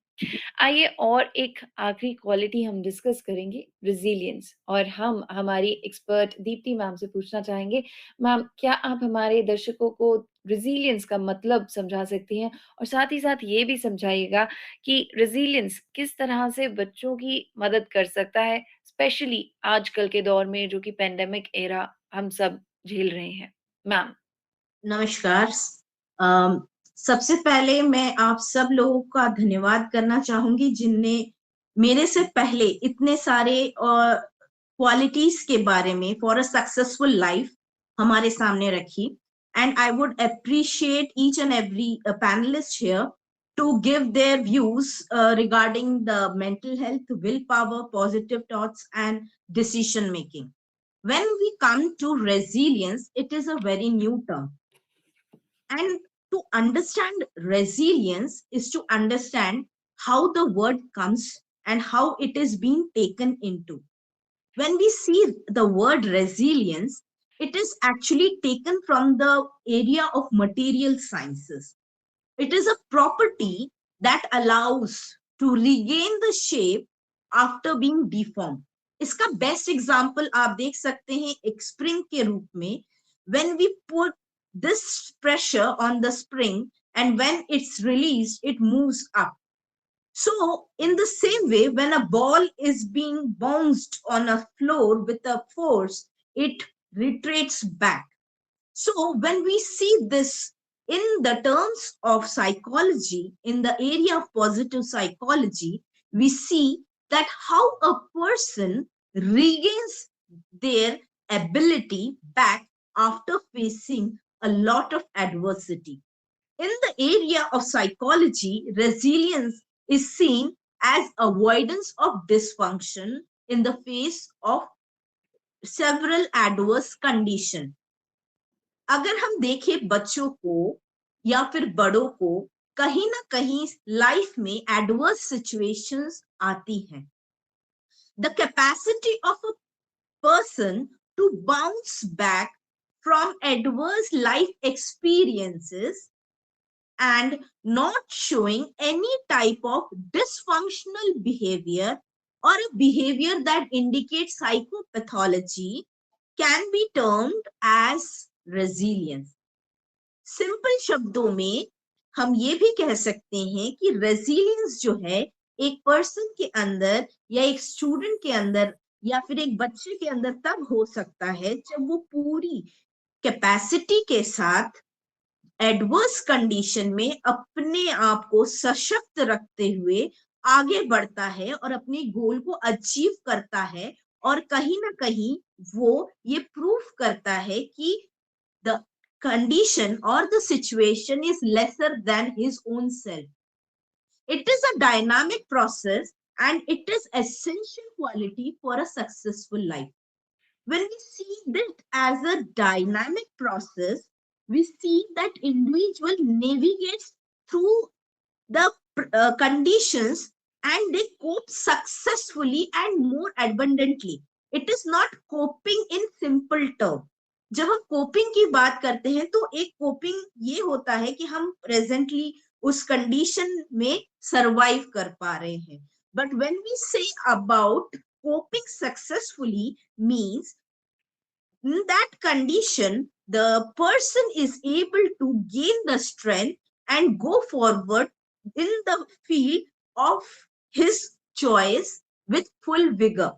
A: आइए और एक आखिरी क्वालिटी हम डिस्कस करेंगे, रेज़िलियंस, और हम हमारी एक्सपर्ट दीप्ति मैम से पूछना चाहेंगे। मैम, क्या आप हमारे दर्शकों को रेज़िलियंस का मतलब समझा सकती हैं? और साथ ही साथ ये भी समझाइएगा कि रेज़िलियंस किस तरह से बच्चों की मदद कर सकता है, स्पेशली आजकल के दौर में जो कि पैंडेमिक एरा हम सब झेल रहे हैं? मैम।
F: नमस्कार। अम, सबसे पहले मैं आप सब लोगों का धन्यवाद करना चाहूंगी जिनने मेरे से पहले इतने सारे क्वालिटीज के बारे में फॉर अ सक्सेसफुल लाइफ हमारे सामने रखी। And I would appreciate each and every panelist here to give their views regarding the mental health, willpower, positive thoughts, and decision making. When we come to resilience, it is a very new term. And to understand resilience is to understand how the word comes and how it is being taken into. When we see the word resilience, it is actually taken from the area of material sciences. It is a property that allows to regain the shape after being deformed. इसका best example आप देख सकते हैं एक spring के रूप में. When we put this pressure on the spring and when it's released, it moves up. So in the same way, when a ball is being bounced on a floor with a force, it retreats back. So when we see this in the terms of psychology, in the area of positive psychology, we see that how a person regains their ability back after facing a lot of adversity. In the area of psychology, resilience is seen as avoidance of dysfunction in the face of several adverse conditions. अगर हम देखें बच्चों को या फिर बड़ों को, कहीं ना कहीं लाइफ में एडवर्स सिचुएशंस आती हैं. The capacity of a person to bounce back from adverse life experiences and not showing any type of dysfunctional behavior or a behavior that indicates psychopathology can be termed as resilience. Simple शब्दों में हम ये भी कह सकते हैं कि resilience जो है एक पर्सन के अंदर या एक स्टूडेंट के अंदर या फिर एक बच्चे के अंदर तब हो सकता है जब वो पूरी कैपेसिटी के साथ एडवर्स कंडीशन में अपने आप को सशक्त रखते हुए आगे बढ़ता है और अपने गोल को अचीव करता है, और कहीं ना कहीं वो ये प्रूफ करता है कि the condition or the situation is lesser than his own self. It is a dynamic process and it is essential quality for a successful life. When we see that as a dynamic process, we see that individual navigates through the conditions and they cope successfully and more abundantly. It is not coping in simple terms. जब हम coping की बात करते हैं तो एक coping ये होता है कि हम प्रेजेंटली उस कंडीशन में सरवाइव कर पा रहे हैं, but when we say about coping successfully means in that condition the person is able to gain the strength and go forward in the field of his choice with full vigor.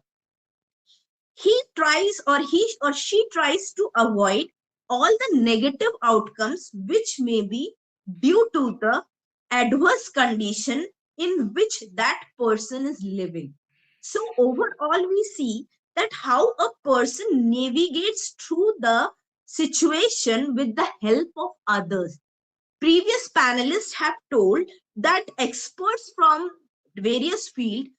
F: He tries or he or she tries to avoid all the negative outcomes which may be due to the adverse condition in which that person is living. So overall we see that how a person navigates through the situation with the help of others. Previous panelists have told that experts from various fields,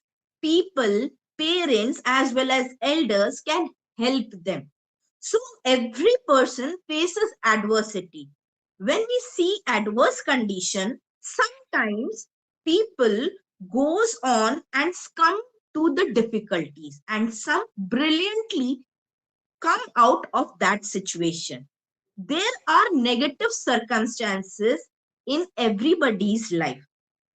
F: people, parents, as well as elders can help them. So every person faces adversity. When we see adverse condition, sometimes people goes on and succumb to the difficulties, and some brilliantly come out of that situation. There are negative circumstances in everybody's life.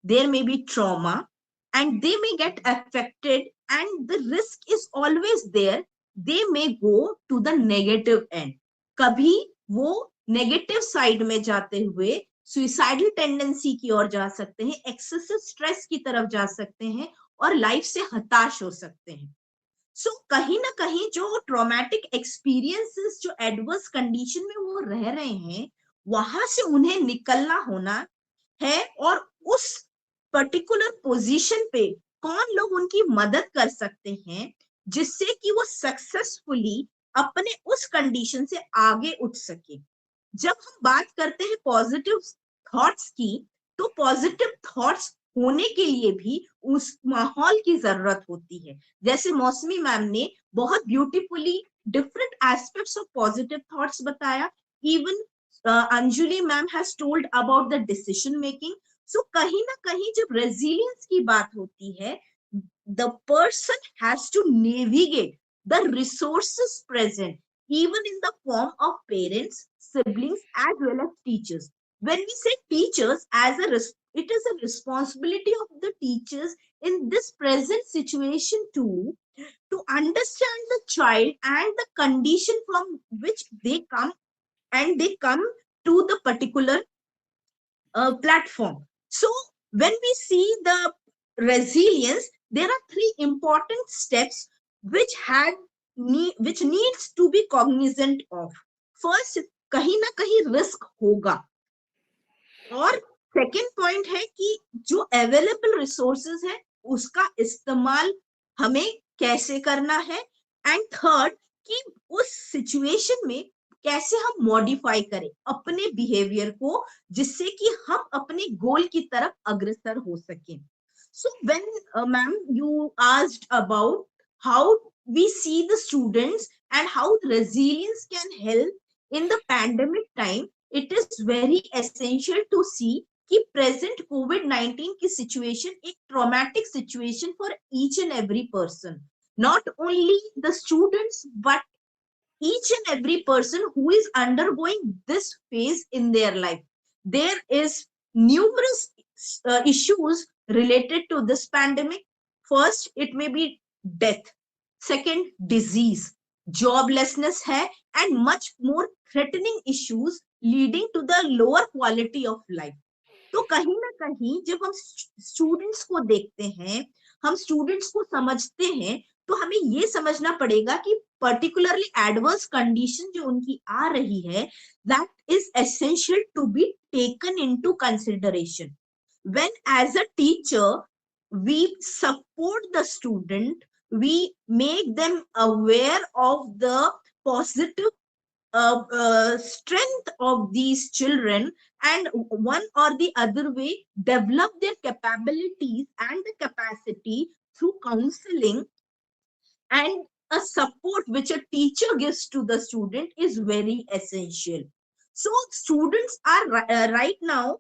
F: There may be trauma and they may get affected, and the risk is always there. They may go to the negative end. कभी वो negative side में जाते हुए suicidal tendency की ओर जा सकते हैं, excessive stress की तरफ जा सकते हैं और लाइफ से हताश हो सकते हैं. सो कहीं ना कहीं जो ट्रॉमेटिक एक्सपीरियंसेस जो एडवर्स कंडीशन में वो रह रहे हैं, वहां से उन्हें निकलना होना है, और उस पर्टिकुलर पोजीशन पे कौन लोग उनकी मदद कर सकते हैं जिससे कि वो सक्सेसफुली अपने उस कंडीशन से आगे उठ सके. जब हम बात करते हैं पॉजिटिव थॉट्स की, तो पॉजिटिव थॉट्स होने के लिए भी उस माहौल की जरूरत होती है. जैसे मौसमी मैम ने बहुत beautifully different aspects of positive thoughts बताया. Even Anjuli ma'am has told about the decision making. So कहीं ना कहीं जब रेजिलियंस की बात होती है, the person has to navigate the resources present even in the form of parents, siblings, as well as teachers. When we say teachers, it is a responsibility of the teachers in this present situation to understand the child and the condition from which they come, and they come to the particular platform. So when we see the resilience, there are three important steps which needs to be cognizant of. First, कहीं ना कहीं risk होगा, और second point है कि जो available resources है उसका इस्तेमाल हमें कैसे करना है, एंड थर्ड कि उस सिचुएशन में कैसे हम मॉडिफाई करें अपने बिहेवियर को, जिससे कि हम अपने गोल की तरफ अग्रसर हो सकें. So when ma'am you asked about how we see the students and how resilience can help in the pandemic time, it is very essential to see कि present COVID-19 की situation एक traumatic situation for each and every person, not only the students but each and every person who is undergoing this phase in their life. There is numerous issues related to this pandemic. First, it may be death. Second, disease, joblessness है, and much more threatening issues leading to the lower quality of life. तो कहीं ना कहीं जब हम students को देखते हैं, हम स्टूडेंट्स को समझते हैं, तो हमें ये समझना पड़ेगा कि पर्टिकुलरली एडवर्स कंडीशन जो उनकी आ रही है, that is essential to be taken into consideration. When as a teacher we support the student, we make them aware of the positive strength of these children, and one or the other way develop their capabilities and the capacity through counseling, and a support which a teacher gives to the student is very essential. So students are right now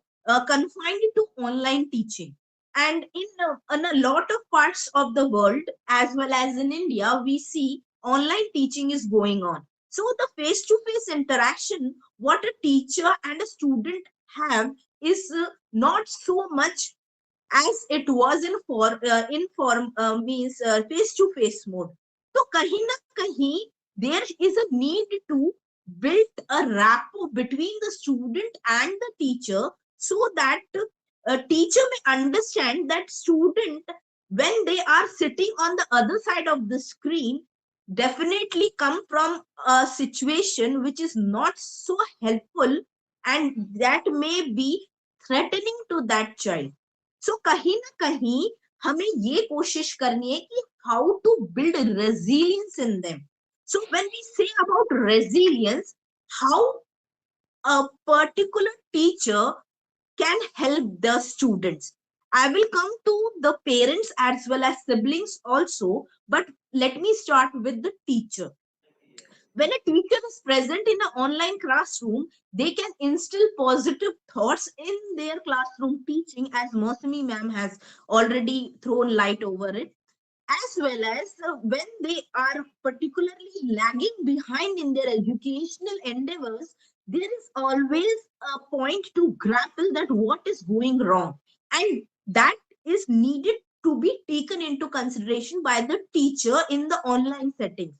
F: confined to online teaching, and in a lot of parts of the world as well as in India, we see online teaching is going on. So the face-to-face interaction, what a teacher and a student have is not so much as it was in form means face-to-face mode. So kahin na kahin, there is a need to build a rapport between the student and the teacher, so that a teacher may understand that student, when they are sitting on the other side of the screen, definitely come from a situation which is not so helpful, and that may be threatening to that child. सो कहीं ना कहीं हमें ये कोशिश करनी है कि how to build resilience in them. So when we say about resilience, how a particular teacher can help the students. I will come to the parents as well as siblings also, but let me start with the teacher. When a teacher is present in an online classroom, they can instill positive thoughts in their classroom teaching, as Mosami ma'am has already thrown light over it. As well as when they are particularly lagging behind in their educational endeavors, there is always a point to grapple that what is going wrong, and that is needed to be taken into consideration by the teacher in the online settings.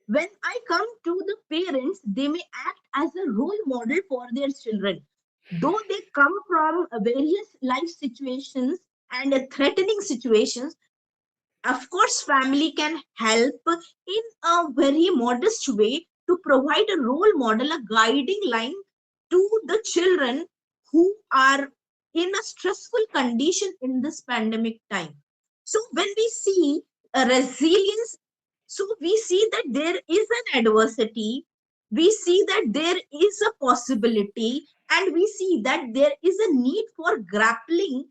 F: When I come to the parents, they may act as a role model for their children. Though they come from various life situations and threatening situations, of course, family can help in a very modest way to provide a role model, a guiding line to the children who are in a stressful condition in this pandemic time. So when we see a resilience, so we see that there is an adversity, we see that there is a possibility, and we see that there is a need for grappling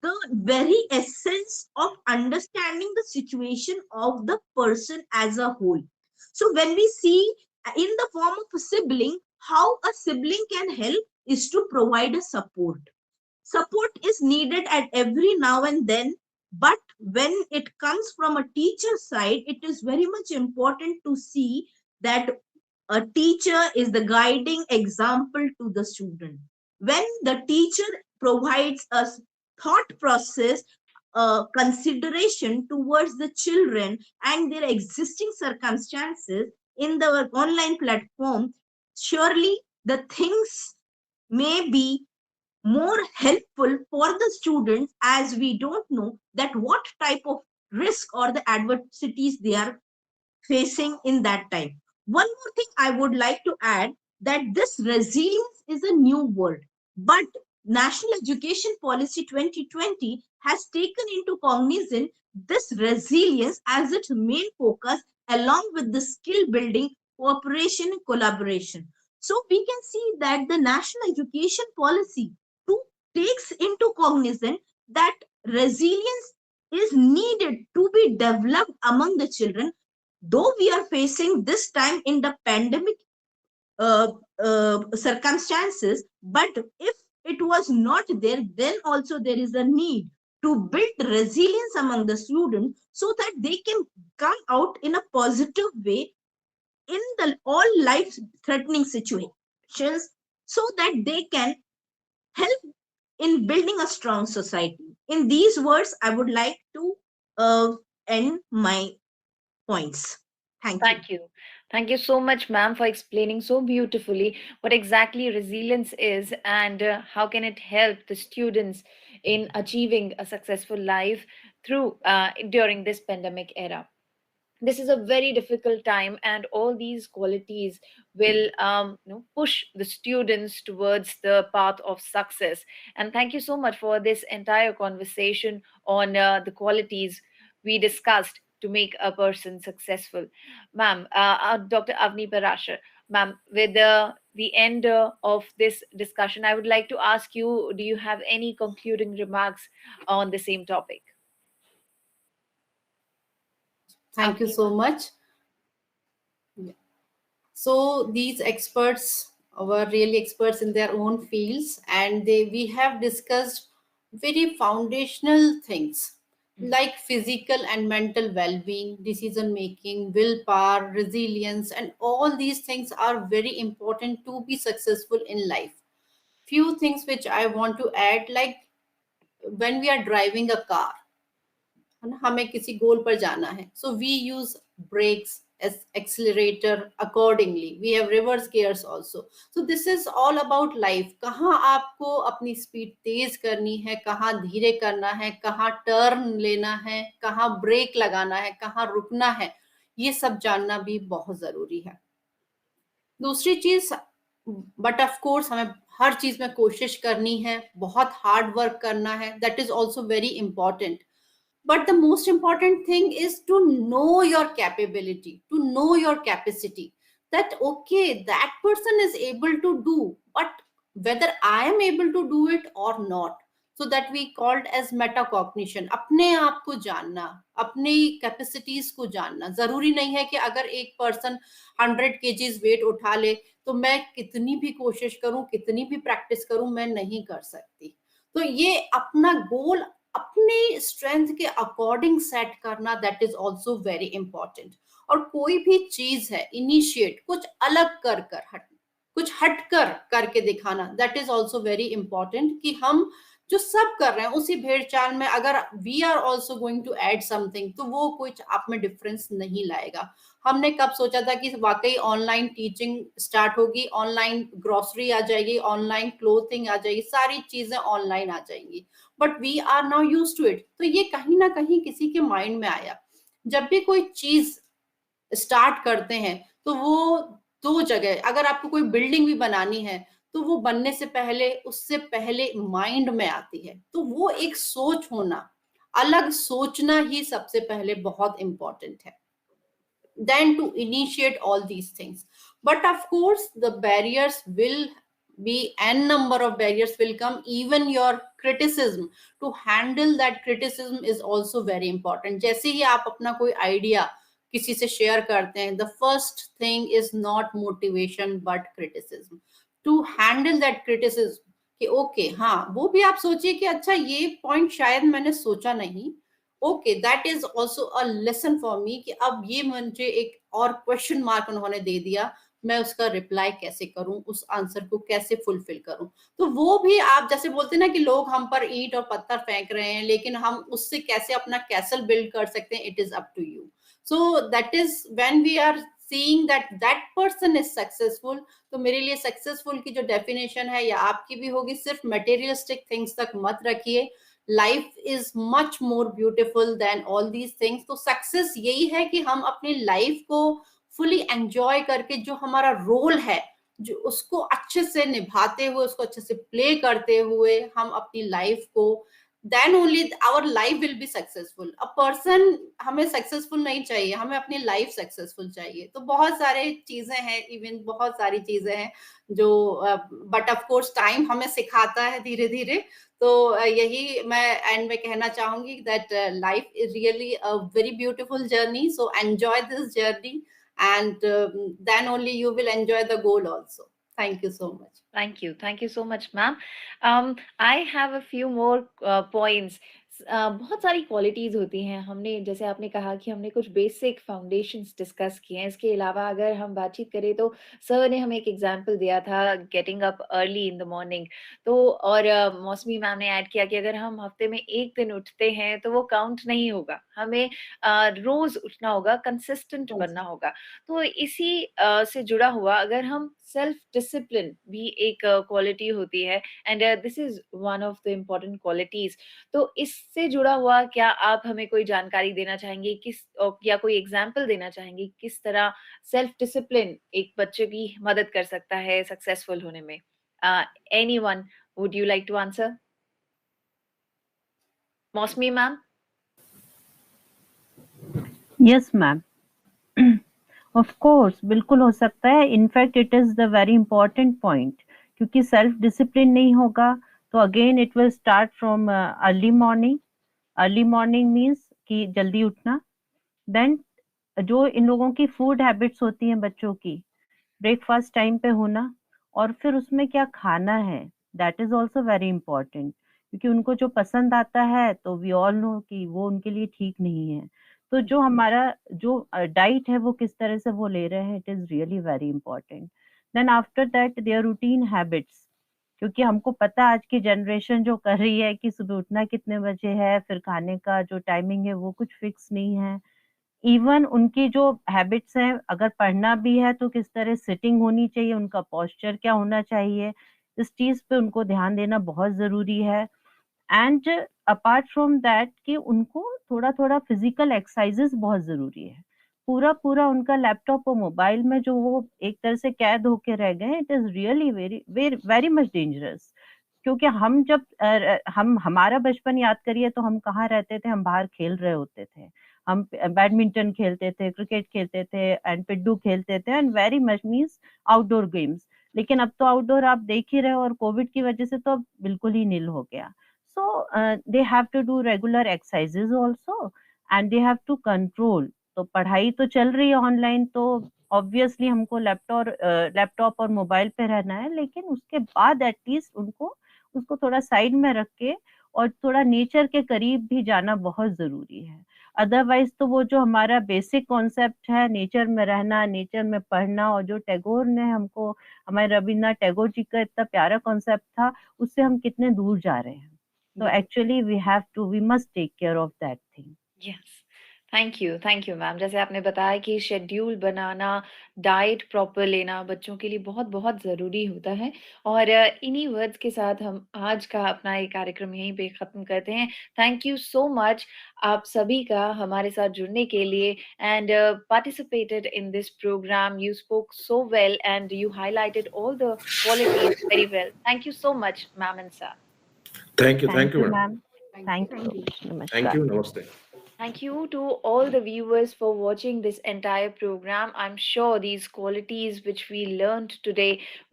F: the very essence of understanding the situation of the person as a whole. So when we see in the form of a sibling, how a sibling can help is to provide a support. Support is needed at every now and then, but when it comes from a teacher side, it is very much important to see that a teacher is the guiding example to the student. When the teacher provides a thought process, consideration towards the children and their existing circumstances in the online platform, surely the things may be more helpful for the students, as we don't know that what type of risk or the adversities they are facing in that time. One more thing I would like to add, that this resilience is a new word, but National Education Policy 2020 has taken into cognizance this resilience as its main focus, along with the skill building, cooperation, and collaboration. So we can see that the National Education Policy too takes into cognizance that resilience is needed to be developed among the children, though we are facing this time in the pandemic circumstances. But if it was not there, then also there is a need to build resilience among the students, so that they can come out in a positive way in the all life threatening situations, so that they can help in building a strong society. In these words, I would like to end my points. Thank you.
A: Thank you. Thank you so much, ma'am, for explaining so beautifully what exactly resilience is and how can it help the students in achieving a successful life through during this pandemic era. This is a very difficult time, and all these qualities will push the students towards the path of success. And thank you so much for this entire conversation on the qualities we discussed to make a person successful. Ma'am, Dr. Avni Parashar, ma'am, with the end of this discussion, I would like to ask you, do you have any concluding remarks on the same topic?
B: Thank you
A: Avni,
B: so
A: ma'am.
B: much. Yeah. So these experts were really experts in their own fields, and we have discussed very foundational things like physical and mental well-being, decision making, willpower, resilience, and all these things are very important to be successful in life. Few things which I want to add, like when we are driving a car, है ना, हमें किसी गोल पर जाना है, so we use brakes as accelerator accordingly, we have reverse gears also. So this is all about life, कहाँ आपको अपनी स्पीड तेज करनी है, कहाँ धीरे करना है, कहाँ टर्न लेना है, कहाँ ब्रेक लगाना है, कहाँ रुकना है, ये सब जानना भी बहुत जरूरी है. दूसरी चीज, बट ऑफ कोर्स हमें हर चीज में कोशिश करनी है, बहुत हार्ड वर्क करना है, that is also very important. But the most important thing is to know your capability, to know your capacity, that okay, that person is able to do, but whether I am able to do it or not. So that we called as metacognition, अपने आप को जानना, अपनी capacities को जानना. जरूरी नहीं है कि अगर एक पर्सन 100 kgs वेट उठा ले तो मैं कितनी भी कोशिश करूं, कितनी भी प्रैक्टिस करूं, मैं नहीं कर सकती. तो ये अपना गोल अपने स्ट्रेंथ के अकॉर्डिंग सेट करना, that is also very important. और कोई भी चीज है, इनिशिएट कुछ अलग कर कर कुछ हट कर करके दिखाना, that is also very important. कि हम जो सब कर रहे हैं उसी भेड़ चाल में अगर we are also going to add something, तो वो कुछ आप में डिफरेंस नहीं लाएगा. हमने कब सोचा था कि वाकई ऑनलाइन टीचिंग स्टार्ट होगी, ऑनलाइन ग्रोसरी आ जाएगी, ऑनलाइन क्लोथिंग आ जाएगी, सारी चीजें ऑनलाइन आ जाएंगी, but we are now used to it. तो ये कहीं ना कहीं किसी के माइंड में आया. जब भी कोई चीज स्टार्ट करते हैं तो वो दो जगह, अगर आपको कोई बिल्डिंग भी बनानी है तो वो बनने से पहले, उससे पहले माइंड में आती है. तो वो एक सोच होना, अलग सोचना ही सबसे पहले बहुत इंपॉर्टेंट है, then to initiate all these things. But of course the barriers will be, n number of barriers will come, even your criticism, to handle that criticism is also very important. जैसे ही आप अपना कोई idea किसी से share करते हैं, the first thing is not motivation but criticism. To handle that criticism कि okay हाँ, वो भी आप सोचिए कि अच्छा ये पॉइंट शायद मैंने सोचा नहीं, okay that is also a lesson for me, कि अब ये मुझे एक और क्वेश्चन मार्क उन्होंने दे दिया, मैं उसका रिप्लाई कैसे करूं, उस आंसर को कैसे फुलफिल करूं. तो वो भी आप जैसे बोलते हैं ना कि लोग हम पर ईंट और पत्थर फेंक रहे हैं, लेकिन हम उससे कैसे अपना कैसल बिल्ड कर सकते हैं, it is up to you. So that is when we are seeing that that person is successful. तो मेरे लिए सक्सेसफुल की जो डेफिनेशन है, या आपकी भी होगी, सिर्फ मटेरियलिस्टिक थिंग्स तक मत रखिए. Life is much more beautiful than all these things. तो सक्सेस यही है कि हम अपनी लाइफ को फुली एंजॉय करके, जो हमारा रोल है, जो उसको अच्छे से निभाते हुए, उसको अच्छे से प्ले करते हुए हम अपनी लाइफ को, then only our life will be successful. A person, हमें सक्सेसफुल नहीं चाहिए, हमें अपनी लाइफ सक्सेसफुल चाहिए. तो बहुत सारे चीजें हैं, इवन बहुत सारी चीजें हैं जो, बट ऑफ कोर्स टाइम हमें सिखाता है धीरे धीरे. तो यही मैं एंड में कहना चाहूंगी, that life is really a very beautiful journey. So enjoy this journey, and then only you will enjoy the goal also. Thank you so much.
A: Thank you so much, ma'am. I have a few more points. बहुत सारी qualities होती हैं. हमने, जैसे आपने कहा कि हमने कुछ बेसिक फाउंडेशंस डिस्कस किए हैं. इसके अलावा अगर हम बातचीत करें तो सर ने हमें एक एग्जांपल दिया था, getting up early in the morning. तो और मौसमी मैम ने ऐड किया कि अगर हम हफ्ते में एक दिन उठते हैं तो वो काउंट नहीं होगा, हमें रोज उठना होगा, कंसिस्टेंट बनना होगा. तो इसी से जुड़ा हुआ, अगर हम सेल्फ डिसिप्लिन भी एक क्वालिटी होती है, and this is one of the important qualities. तो इससे जुड़ा हुआ क्या आप हमें कोई जानकारी देना चाहेंगे, किस या कोई एग्जांपल देना चाहेंगे किस तरह सेल्फ डिसिप्लिन एक बच्चे की मदद कर सकता है सक्सेसफुल होने में? Anyone, would you like to answer? Mausami ma'am.
D: Yes ma'am, of course बिल्कुल हो सकता है. In fact it is the very important point, क्योंकि सेल्फ डिसिप्लिन नहीं होगा तो again it will start from early morning. Early morning means कि जल्दी उठना. देन जो इन लोगों की फूड हैबिट्स होती हैं बच्चों की, ब्रेकफास्ट टाइम पे होना, और फिर उसमें क्या खाना है, that is also very important. क्योंकि उनको जो पसंद आता है तो वी ऑल नो कि वो उनके लिए ठीक नहीं है। तो जो हमारा जो डाइट है वो किस तरह से वो ले रहे हैं, it is really very important. Then after that their routine habits, क्योंकि हमको पता है आज की जनरेशन जो कर रही है कि सुबह उठना कितने बजे है, फिर खाने का जो टाइमिंग है वो कुछ फिक्स नहीं है। इवन उनकी जो हैबिट्स हैं, अगर पढ़ना भी है तो किस तरह सिटिंग होनी चाहिए, उनका पोस्चर क्या होना चाहिए, इस चीज पे उनको ध्यान देना बहुत जरूरी है। एंड अपार्ट फ्रॉम दैट कि उनको थोड़ा थोड़ा फिजिकल एक्सरसाइजेस बहुत जरूरी है। पूरा पूरा उनका लैपटॉप और मोबाइल में जो वो एक तरह से कैद होके रह गए, it is really very very very much dangerous. क्योंकि हम जब हम हमारा बचपन याद करिए तो हम कहाँ रहते थे, हम बाहर खेल रहे होते थे। हम बैडमिंटन खेलते थे, क्रिकेट खेलते थे एंड पिड्डू खेलते थे and very much means outdoor games. लेकिन अब तो आउटडोर आप देख ही रहे हो, और कोविड की वजह से तो अब बिल्कुल ही नील हो गया। So they have to do regular exercises also, and they have to control. तो पढ़ाई तो चल रही है ऑनलाइन, तो ऑब्वियसली हमको लैपटॉप और मोबाइल पे रहना है, लेकिन उसके बाद एटलीस्ट उनको उसको थोड़ा साइड में रख के और थोड़ा नेचर के करीब भी जाना बहुत जरूरी है। अदरवाइज तो वो जो हमारा बेसिक कॉन्सेप्ट है नेचर में रहना, नेचर में पढ़ना, और जो टैगोर ने हमको, हमारे रविन्द्रनाथ टैगोर जी का इतना प्यारा कॉन्सेप्ट था, उससे हम कितने दूर जा रहे हैं। So actually we must take care of that thing.
A: Yes, thank you ma'am. जैसे आपने बताया कि शेड्यूल बनाना, डाइट प्रॉपर लेना बच्चों के लिए बहुत बहुत ज़रूरी होता है। और इन्हीं वर्ड्स के साथ हम आज का अपना ये कार्यक्रम यहीं पे ख़त्म करते हैं। थैंक यू सो मच आप सभी का हमारे साथ जुड़ने के लिए, and participated in this programme. You spoke so well and you highlighted all the qualities very well. Thank you so much ma'am and sir.
C: Thank
D: Thank
C: you,
D: you,
C: madam.
D: ma'am. Thank you so much.
C: Thank
D: Namaskar.
C: you. Namaste.
A: Thank you to all the viewers for watching this entire program. I'm sure these qualities which we learned today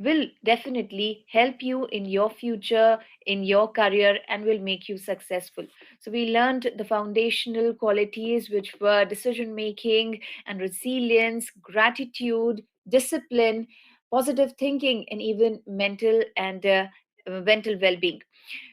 A: will definitely help you in your future, in your career, and will make you successful. So, we learned the foundational qualities which were decision making and resilience, gratitude, discipline, positive thinking, and even mental well being.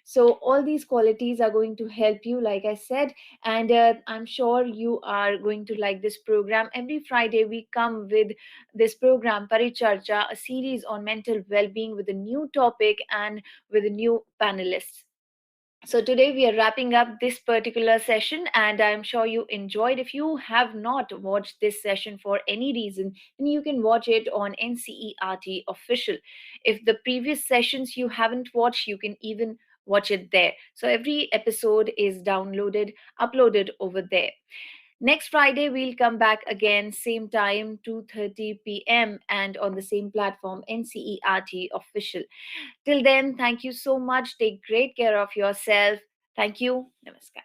A: So all these qualities are going to help you, like I said, and I'm sure you are going to like this program. Every Friday we come with this program Paricharcha, a series on mental well-being with a new topic and with a new panelists. So today we are wrapping up this particular session, and I'm sure you enjoyed. If you have not watched this session for any reason, then you can watch it on NCERT official. If the previous sessions you haven't watched, you can even watch it there. So every episode is downloaded, uploaded over there. Next Friday we'll come back again, same time, 2:30 p.m. and on the same platform, NCERT official. Till then, thank you so much. Take great care of yourself. Thank you. Namaskar.